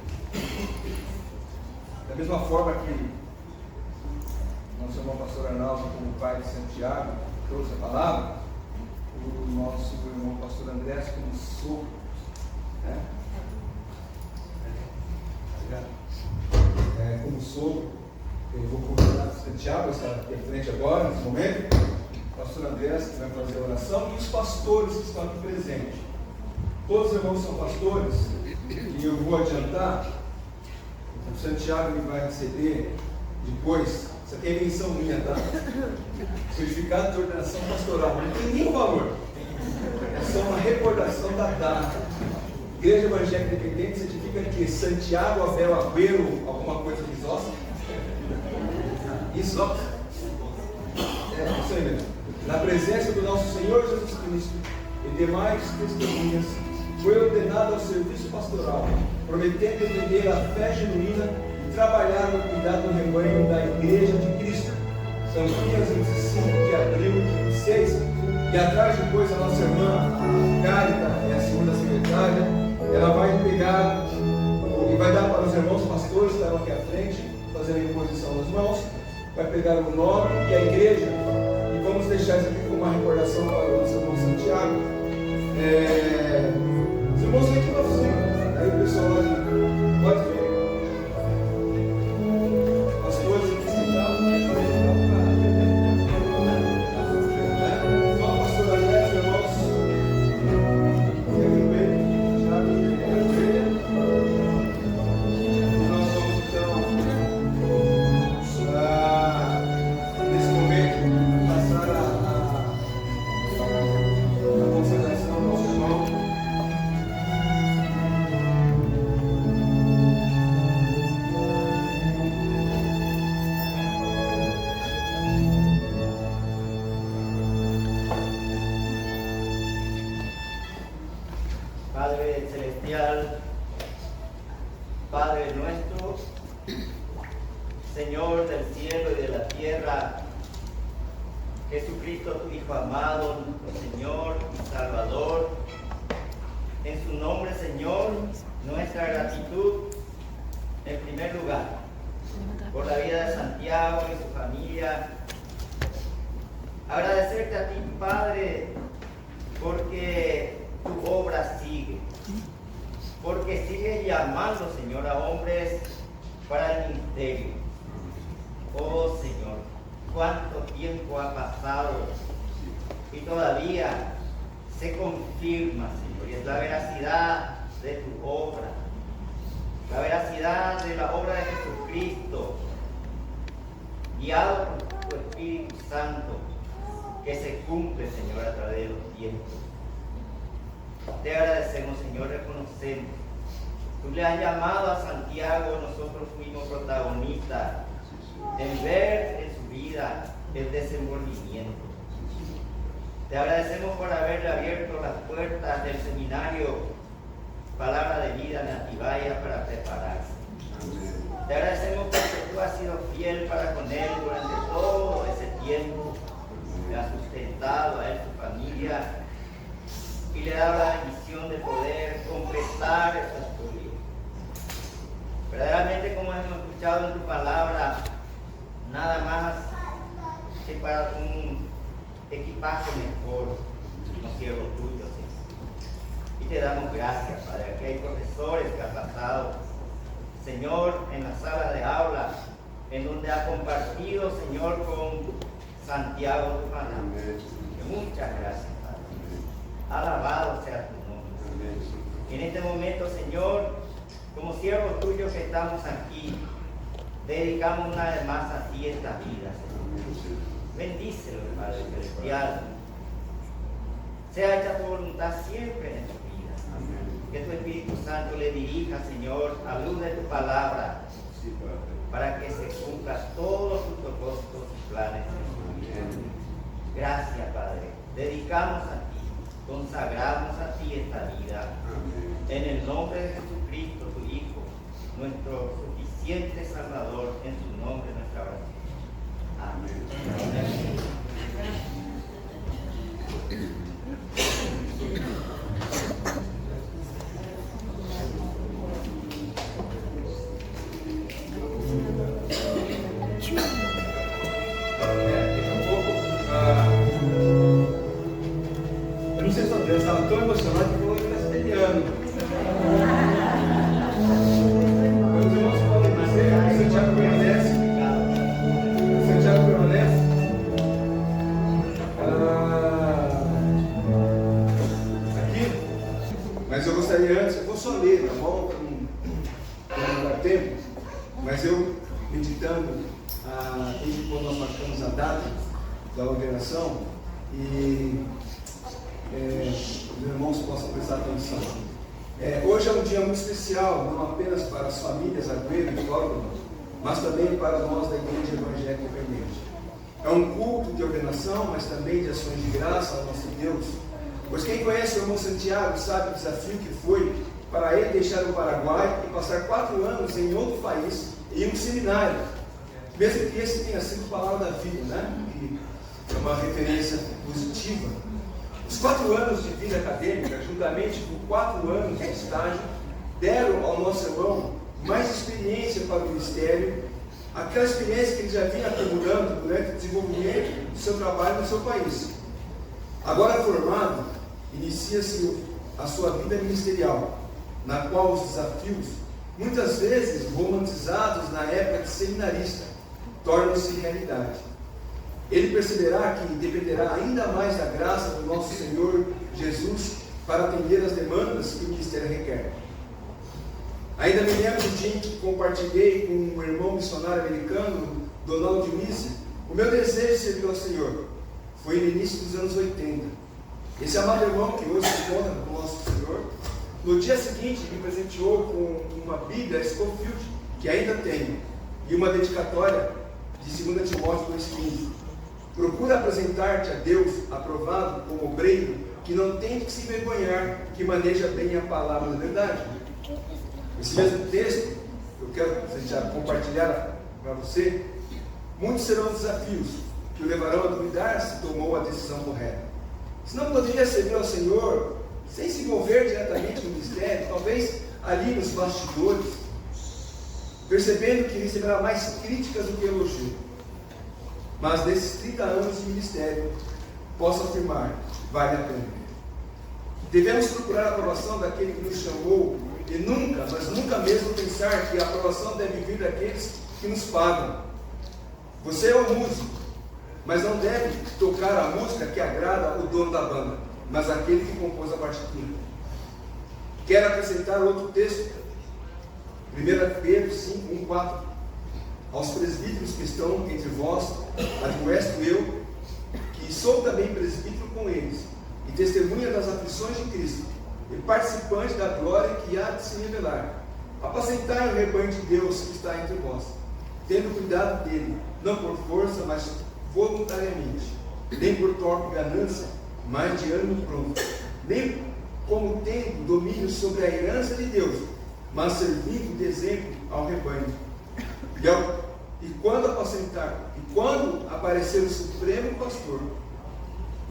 Speaker 1: da mesma forma que nosso irmão pastor Arnaldo, como pai de Santiago, trouxe a palavra, o nosso irmão pastor André, como sopro, né? Como sopro, eu vou convidar o Santiago, está aqui à frente agora, nesse momento, o pastor André, que vai fazer a oração, e os pastores que estão aqui presentes. Todos os irmãos são pastores, e eu vou adiantar, o Santiago me vai receber depois, isso aqui é invenção minha, tá? Certificado de ordenação pastoral, não tem nenhum valor, é só uma recordação da data. Igreja Evangélica Independente certifica que Santiago Abel Agüero, alguma coisa de Isossa. Isso aí mesmo. Na presença do nosso Senhor Jesus Cristo e demais testemunhas, foi ordenado ao serviço pastoral, prometendo defender a fé genuína e trabalhar no cuidado do rebanho da Igreja de Cristo. São dias 25 de abril de 26, e atrás depois a nossa irmã Cárita, é a segunda secretária, ela vai pegar e vai dar para os irmãos pastores que estão aqui à frente, fazendo a imposição das mãos, vai pegar o nome e a igreja, e vamos deixar isso aqui como uma recordação para o nosso irmão Santiago. Os irmãos vêm aqui para você, aí o pessoal pode ver. Pastores aqui sentados, só o pastor André, irmãos.
Speaker 3: Padre Celestial, Padre nuestro, Señor del cielo y de la tierra, Jesucristo, tu Hijo amado, nuestro Señor y Salvador, en su nombre, Señor, nuestra gratitud, en primer lugar, por la vida de Santiago y su familia. Agradecerte a ti, Padre, porque tu obra sigue, porque sigue llamando, Señor, a hombres para el ministerio. Oh Señor, cuánto tiempo ha pasado y todavía se confirma, Señor, y es la veracidad de tu obra, la veracidad de la obra de Jesucristo, guiado por tu Espíritu Santo, que se cumple, Señor, a través de los tiempos. Te agradecemos, Señor, reconocemos. Tú le has llamado a Santiago, nosotros fuimos protagonistas en ver en su vida el desenvolvimiento. Te agradecemos por haberle abierto las puertas del seminario Palabra de Vida en Atibaya para prepararse. Te agradecemos porque tú has sido fiel para con él durante todo ese tiempo. Le has sustentado a él, su familia, y le ha dado la bendición de poder completar ese estudio. Verdaderamente, como hemos escuchado en tu palabra, nada más que para un equipaje mejor, los siervos tuyos. Y te damos gracias, Padre. Aquí hay profesores que han pasado, Señor, en la sala de aula, en donde ha compartido, Señor, con Santiago tu palabra. Muchas gracias, Padre. Alabado sea tu nombre. En este momento, Señor, como siervos tuyos que estamos aquí, dedicamos una vez más a ti esta vida, Señor. Bendícelo, Padre Celestial. Sea hecha tu voluntad siempre en tu vida. Que tu Espíritu Santo le dirija, Señor, a luz de tu palabra, para que se cumplan todos tus propósitos y planes en tu vida. Gracias, Padre. Dedicamos a ti, consagramos a ti esta vida. En el nombre de Jesucristo, tu Hijo, nuestro suficiente Salvador, en su nombre nuestra oración. Amén.
Speaker 1: Eu não sei se eu estava tão emocionado que eu falei castelhano. Meus irmãos podem dizer, Santiago permanece. Santiago permanece. Aqui. Mas eu gostaria antes, eu vou só ler, tá bom? Para não dar tempo. Mas eu, meditando, desde quando nós marcamos a data da ordenação, e os irmãos possam prestar atenção. Hoje é um dia muito especial, não apenas para as famílias Agüero e Córdoba, mas também para nós da Igreja Evangélica Independente. É um culto de ordenação, mas também de ações de graça ao nosso Deus. Pois quem conhece o irmão Santiago sabe o desafio que foi para ele deixar o Paraguai e passar 4 anos em outro país, em um seminário. Mesmo que esse tenha sido palavra da vida, né? Que é uma referência positiva. Os 4 anos de vida acadêmica, juntamente com 4 anos de estágio, deram ao nosso irmão mais experiência para o ministério, aquela experiência que ele já vinha acumulando durante o desenvolvimento do seu trabalho no seu país. Agora formado, inicia-se a sua vida ministerial, na qual os desafios, muitas vezes romantizados na época de seminarista, tornam-se realidade. Ele perceberá que dependerá ainda mais da graça do nosso Senhor Jesus para atender as demandas que o ministério requer. Ainda me lembro do dia em que compartilhei com um irmão missionário americano, Donald Dionísio, o meu desejo de servir ao Senhor. Foi no início dos anos 80. Esse amado irmão que hoje se encontra com o nosso Senhor, no dia seguinte me presenteou com uma Bíblia Scofield, que ainda tenho, e uma dedicatória de 2 Timóteo 2,15. Procura apresentar-te a Deus aprovado como obreiro que não tem que se envergonhar, que maneja bem a palavra da verdade. Esse mesmo texto, eu quero compartilhar para você. Muitos serão desafios que o levarão a duvidar se tomou a decisão correta. Se não poderia servir ao Senhor sem se envolver diretamente no ministério, talvez ali nos bastidores, percebendo que receberá mais críticas do que elogio. Mas nesses 30 anos de ministério, posso afirmar, vale a pena. Devemos procurar a aprovação daquele que nos chamou e nunca, mas nunca mesmo pensar que a aprovação deve vir daqueles que nos pagam. Você é um músico, mas não deve tocar a música que agrada o dono da banda, mas aquele que compôs a partitura. Quero acrescentar outro texto, 1 Pedro 5, 1, 4. Aos presbíteros que estão entre vós, admoesto eu, que sou também presbítero com eles, e testemunha das aflições de Cristo, e participante da glória que há de se revelar. Apacentai o rebanho de Deus que está entre vós, tendo cuidado dele, não por força, mas voluntariamente, nem por torpe ganância, mas de ânimo pronto, nem como tendo domínio sobre a herança de Deus, mas servindo de exemplo ao rebanho. E quando apacentar, e quando aparecer o supremo pastor,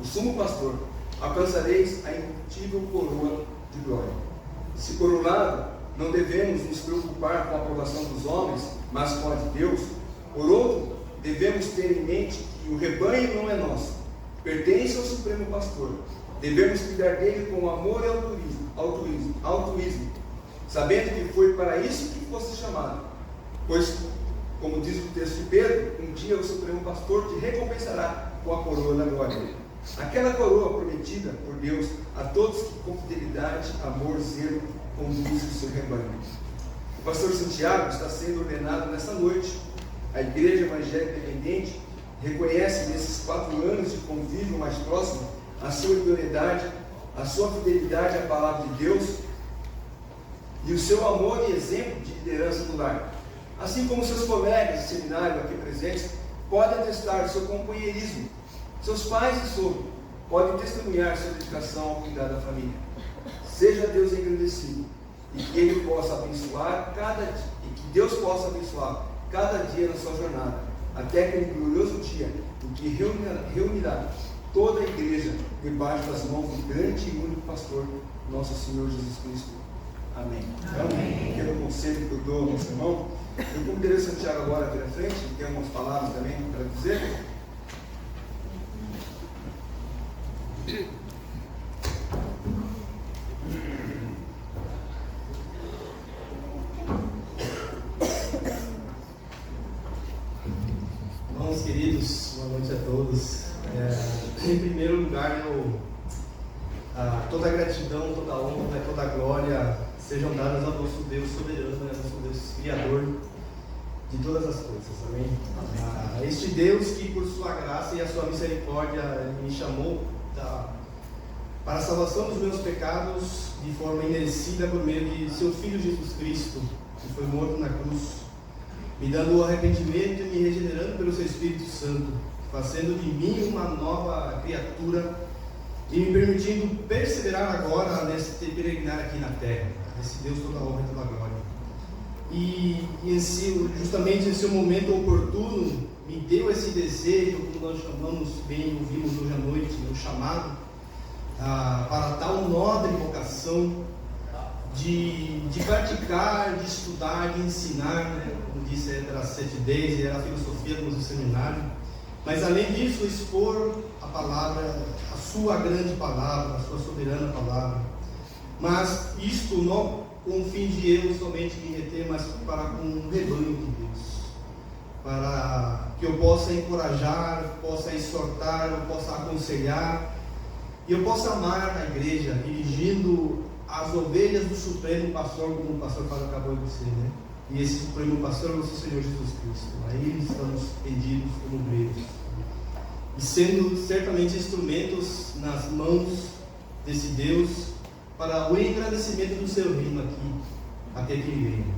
Speaker 1: o sumo pastor, alcançareis a indiscutível coroa de glória. Se por um lado não devemos nos preocupar com a aprovação dos homens, mas com a de Deus, por outro, devemos ter em mente que o rebanho não é nosso, pertence ao supremo pastor. Devemos cuidar dele com amor e altruísmo, sabendo que foi para isso que fosse chamado. Pois, como diz o texto de Pedro, um dia o supremo pastor te recompensará com a coroa da glória. Aquela coroa prometida por Deus a todos que com fidelidade, amor, zelo conduzem o seu rebanho. pastor Santiago está sendo ordenado nesta noite. A Igreja Evangélica Independente reconhece nesses 4 anos de convívio mais próximo a sua idoneidade, a sua fidelidade à palavra de Deus e o seu amor e exemplo de liderança do lar. Assim como seus colegas de seminário aqui presentes podem atestar seu companheirismo, seus pais e sogros podem testemunhar sua dedicação ao cuidado da família. Seja Deus engrandecido e que Ele possa abençoar Deus possa abençoar cada dia na sua jornada, até aquele glorioso dia em que reunirá toda a igreja debaixo das mãos do grande e único pastor, nosso Senhor Jesus Cristo. Amém. Amém. Pequeno conselho que eu dou ao nosso irmão, eu convidaria Santiago agora aqui na frente, tem algumas palavras também para dizer.
Speaker 4: Irmãos queridos, boa noite a todos. Em primeiro lugar, toda a gratidão, toda a honra, toda a glória sejam dadas ao nosso Deus soberano, ao nosso Deus Criador de todas as coisas, amém? Este Deus que por sua graça e a sua misericórdia me chamou para a salvação dos meus pecados de forma imerecida por meio de seu Filho Jesus Cristo, que foi morto na cruz, me dando o arrependimento e me regenerando pelo seu Espírito Santo, fazendo de mim uma nova criatura e me permitindo perseverar agora nesse peregrinar aqui na terra. Esse Deus toda a honra e toda a glória. E justamente esse momento oportuno me deu esse desejo, como nós chamamos bem, ouvimos hoje à noite, o chamado para tal nobre vocação de praticar, de estudar, de ensinar, né? Como disse, era 7 10, era a filosofia do seminário, mas além disso expor a palavra, a sua grande palavra, a sua soberana palavra. Mas isto não com o fim de eu somente me reter, mas para com um rebanho de Deus, para que eu possa encorajar, possa exortar, eu possa aconselhar, e eu possa amar a igreja, dirigindo as ovelhas do Supremo Pastor, como o pastor Paulo acabou de dizer, né? E esse Supremo Pastor é o nosso Senhor Jesus Cristo. A Ele estamos rendidos como obreiros, e sendo certamente instrumentos nas mãos desse Deus, para o engrandecimento do seu reino aqui, até que Ele venha.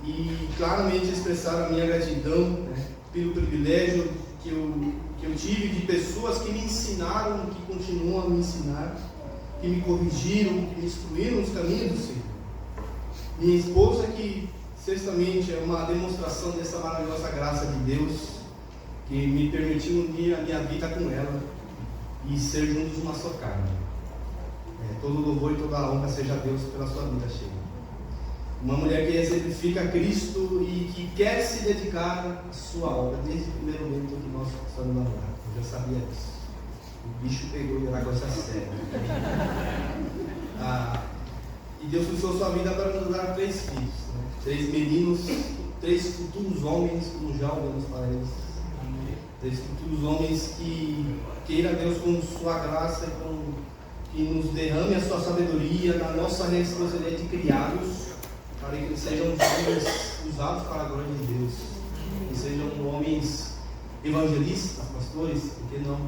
Speaker 4: E claramente expressar a minha gratidão, né, pelo privilégio que eu tive de pessoas que me ensinaram, que continuam a me ensinar, que me corrigiram, que me instruíram nos caminhos do Senhor. Minha esposa, que certamente é uma demonstração dessa maravilhosa graça de Deus, que me permitiu unir a minha vida com ela e ser juntos uma só carne. Todo louvor e toda a honra seja a Deus pela sua vida cheia. Uma mulher que exemplifica Cristo e que quer se dedicar à sua obra desde o primeiro momento que nós estamos namorados. Eu já sabia disso. O bicho pegou e era coisa séria. E Deus usou sua vida para nos dar 3 filhos, né? 3 meninos, 3 futuros homens, como já olhamos para eles. 3 futuros homens que queira Deus com sua graça que nos derrame a sua sabedoria na nossa responsabilidade de criá-los, para que eles sejam homens usados para a glória de Deus, que sejam homens evangelistas, pastores, por que não,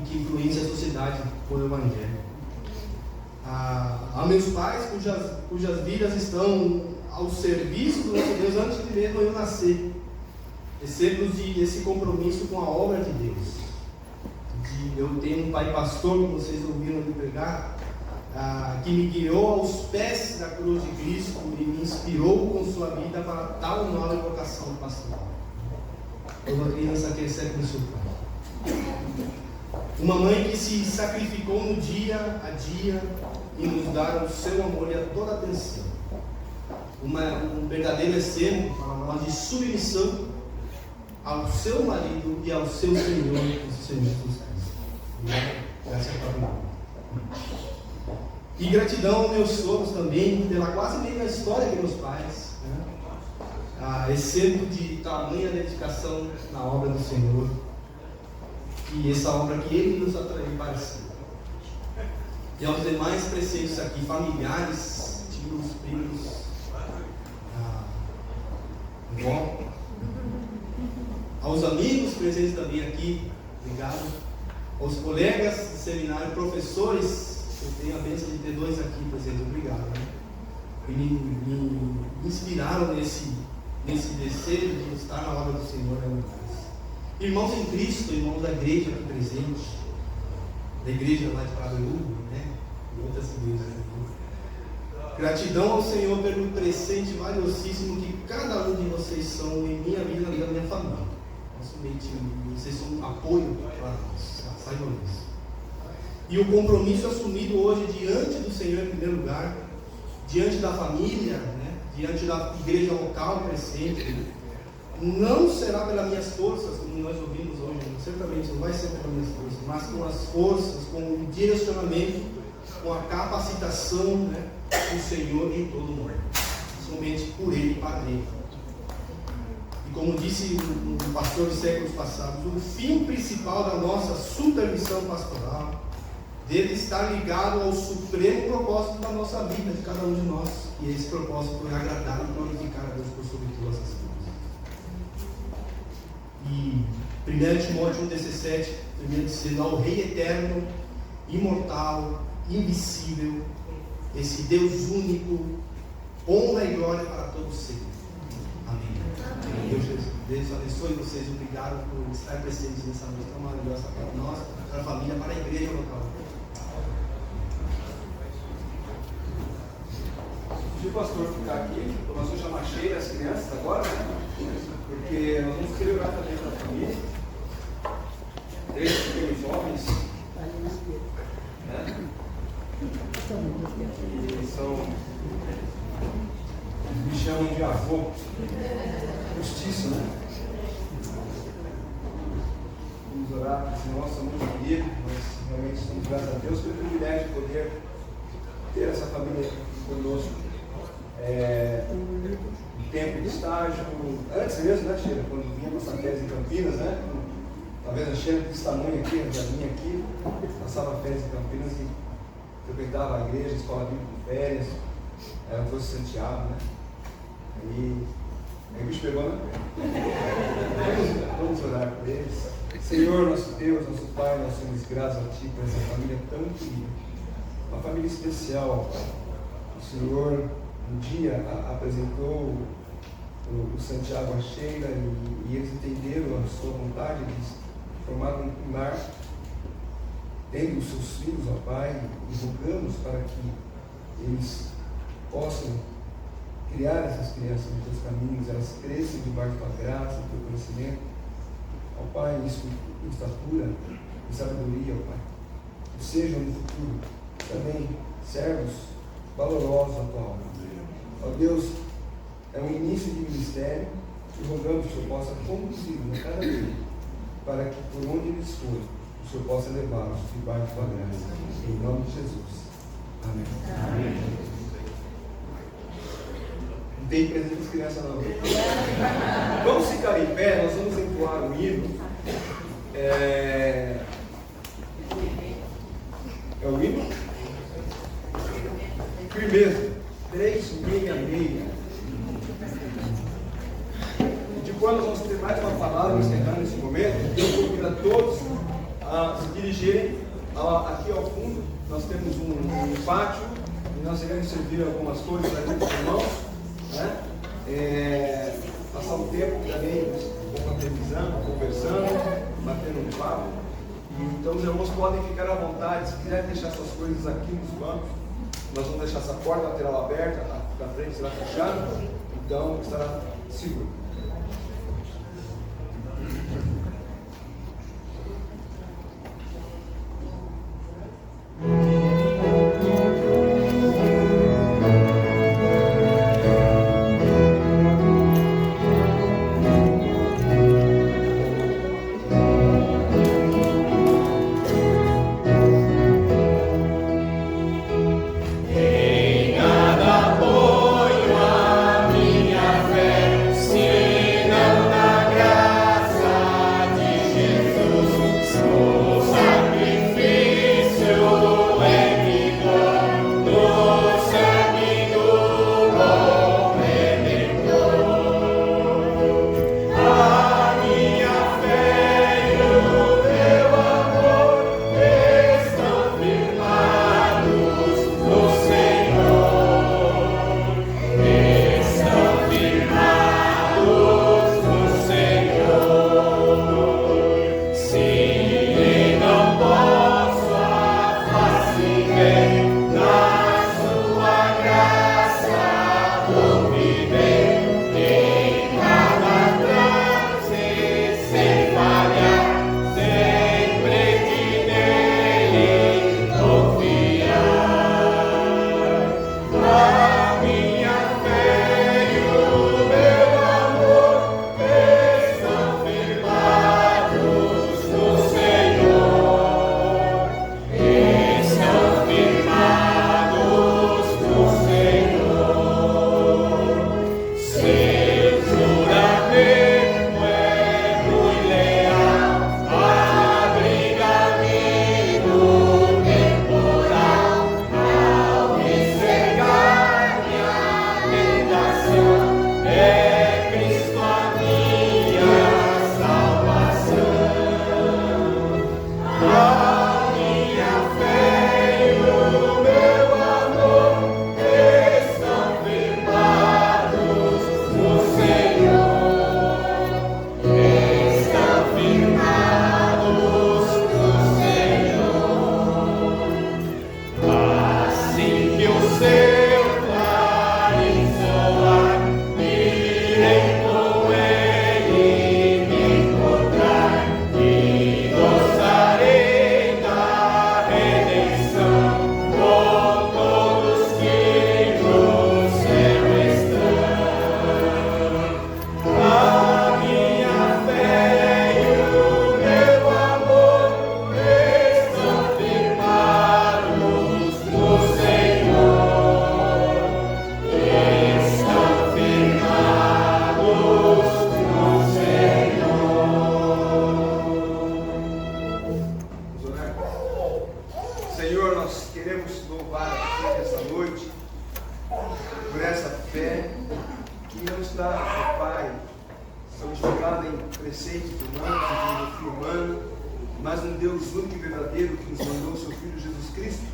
Speaker 4: e que influenciem a sociedade com o Evangelho. Há meus pais cujas vidas estão ao serviço do nosso Deus antes de mesmo eu nascer, exemplos desse compromisso com a obra de Deus. Eu tenho um pai pastor, como vocês ouviram me pregar, que me guiou aos pés da cruz de Cristo e me inspirou com sua vida para tal nova vocação pastoral. Uma criança que recebe do seu pai. Uma mãe que se sacrificou no dia a dia e nos dar o seu amor e a toda a atenção. Um verdadeiro exemplo para nós de submissão ao seu marido e ao seu Senhor, o Senhor Jesus Cristo. Graças a Deus. E gratidão aos meus sogros também, pela quase mesma história que meus pais, né? Exemplo de tamanha dedicação na obra do Senhor, e essa obra que Ele nos atraiu para si. E aos demais presentes aqui, familiares, tios, primos, amigos presentes também aqui, obrigado. Aos colegas de seminário, professores, eu tenho a bênção de ter 2 aqui presentes, obrigado. Né? Me inspiraram nesse desejo de estar na obra do Senhor. Né? Irmãos em Cristo, irmãos da igreja aqui presente, da igreja lá de Paraúba, né? E outras igrejas aqui. Gratidão ao Senhor pelo presente valiosíssimo que cada um de vocês são em minha vida e na minha família. Vocês são um apoio para nós, saibam disso. E o compromisso assumido hoje diante do Senhor em primeiro lugar, diante da família, né? Diante da igreja local presente, não será pelas minhas forças, como nós ouvimos hoje, certamente não vai ser pelas minhas forças, mas com as forças, com o direcionamento, com a capacitação, né, do Senhor em todo o mundo, somente por Ele e para Ele. E como disse o pastor de séculos passados, o fim principal da nossa supermissão pastoral deve estar ligado ao supremo propósito da nossa vida, de cada um de nós, e esse propósito é agradar e glorificar a Deus por sobre todas as coisas. E 1 Timóteo 1,17 termina dizendo: ao Rei eterno, imortal, invisível, esse Deus único, honra e glória para todos sempre. Amém. Deus abençoe vocês. Obrigado por estar presentes nessa noite tão maravilhosa para nós, para a família, para a igreja local.
Speaker 1: Se o pastor ficar aqui, nós vamos chamar cheia as crianças agora, né? Porque nós vamos celebrar também com a família. 3 pequenos homens, né? E me chamam de avô. Justiça, né? Vamos orar para esse nosso muito querido. Nós realmente estamos, graças a Deus, pelo privilégio de poder ter essa família conosco. Um tempo de estágio, antes mesmo, né, Sheila? Quando vinha passar férias em Campinas, né? Talvez a Sheila desse tamanho aqui, a minha aqui, passava férias em Campinas e frequentava a igreja, a escola bíblica de férias, era um fosse Santiago, né? Aí o bicho pegou, né? Vamos orar por eles. Senhor, nosso Deus, nosso Pai, nós somos gratos a Ti por essa família tão querida, uma família especial, Pai. O Senhor um dia apresentou o Santiago a Sheila e eles entenderam a sua vontade de formar um lar, tendo os seus filhos, ó Pai, e rogamos para que eles possam criar essas crianças nos teus caminhos, elas cresçam debaixo da tua graça, do teu conhecimento, ó Pai, em estatura, em sabedoria, ó Pai, que sejam no futuro também servos valorosos da tua obra. Ó Deus, é um início de ministério e rogamos que o Senhor possa conduzir-nos a cada dia, para que por onde eles forem, o Senhor possa levá-los debaixo da tua graça. Em nome de Jesus. Amém. Amém. Não tem presente das crianças não. Vamos ficar em pé, nós vamos entoar o hino. É o hino? Firmeza. 366. E depois nós vamos ter mais uma palavra encerrando nesse momento. Eu convido a todos a se dirigirem aqui ao fundo. Nós temos um pátio e nós iremos servir algumas coisas aqui para os irmãos, né? Passar um tempo também confraternizando, conversando, batendo um papo. Então os irmãos podem ficar à vontade, se quiserem deixar suas coisas aqui nos bancos. Nós vamos deixar essa porta lateral aberta, a frente será fechada, então estará seguro.
Speaker 5: Em nada ponho a minha fé, se
Speaker 1: que não está, ó Pai, solidificada em preceitos humanos, em filosofia humana, mas um Deus único e verdadeiro que nos mandou o seu Filho Jesus Cristo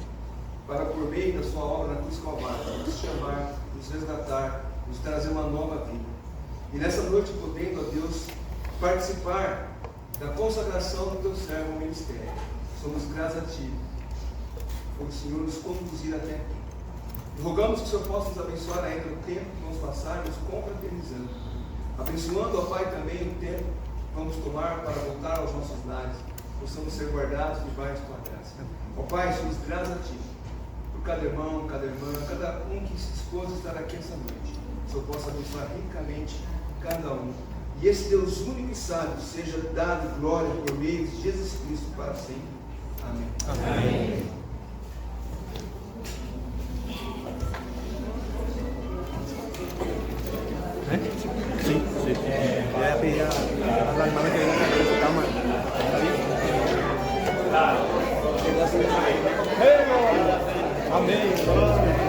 Speaker 1: para, por meio da sua obra na cruz calvária, nos chamar, nos resgatar, nos trazer uma nova vida. E nessa noite, podendo, ó Deus, participar da consagração do teu servo ao ministério, somos gratos a Ti, por o Senhor nos conduzir até aqui. E rogamos que o Senhor possa nos abençoar ainda o tempo que vamos passar, nos confraternizando. Abençoando, ó Pai, também o tempo que vamos tomar para voltar aos nossos lares, possamos ser guardados debaixo de Tua graça. Ó Pai, somos gratos a Ti, por cada irmão, cada irmã, cada um que se dispôs a estar aqui essa noite. Que o Senhor possa abençoar ricamente cada um. E esse Deus único e sábio seja dado glória por meio de Jesus Cristo para sempre. Amém.
Speaker 3: Amém.
Speaker 4: Sim, sim. Voy a pedir a la hermana que venga a traer su cama. ¿Está bien? Amén.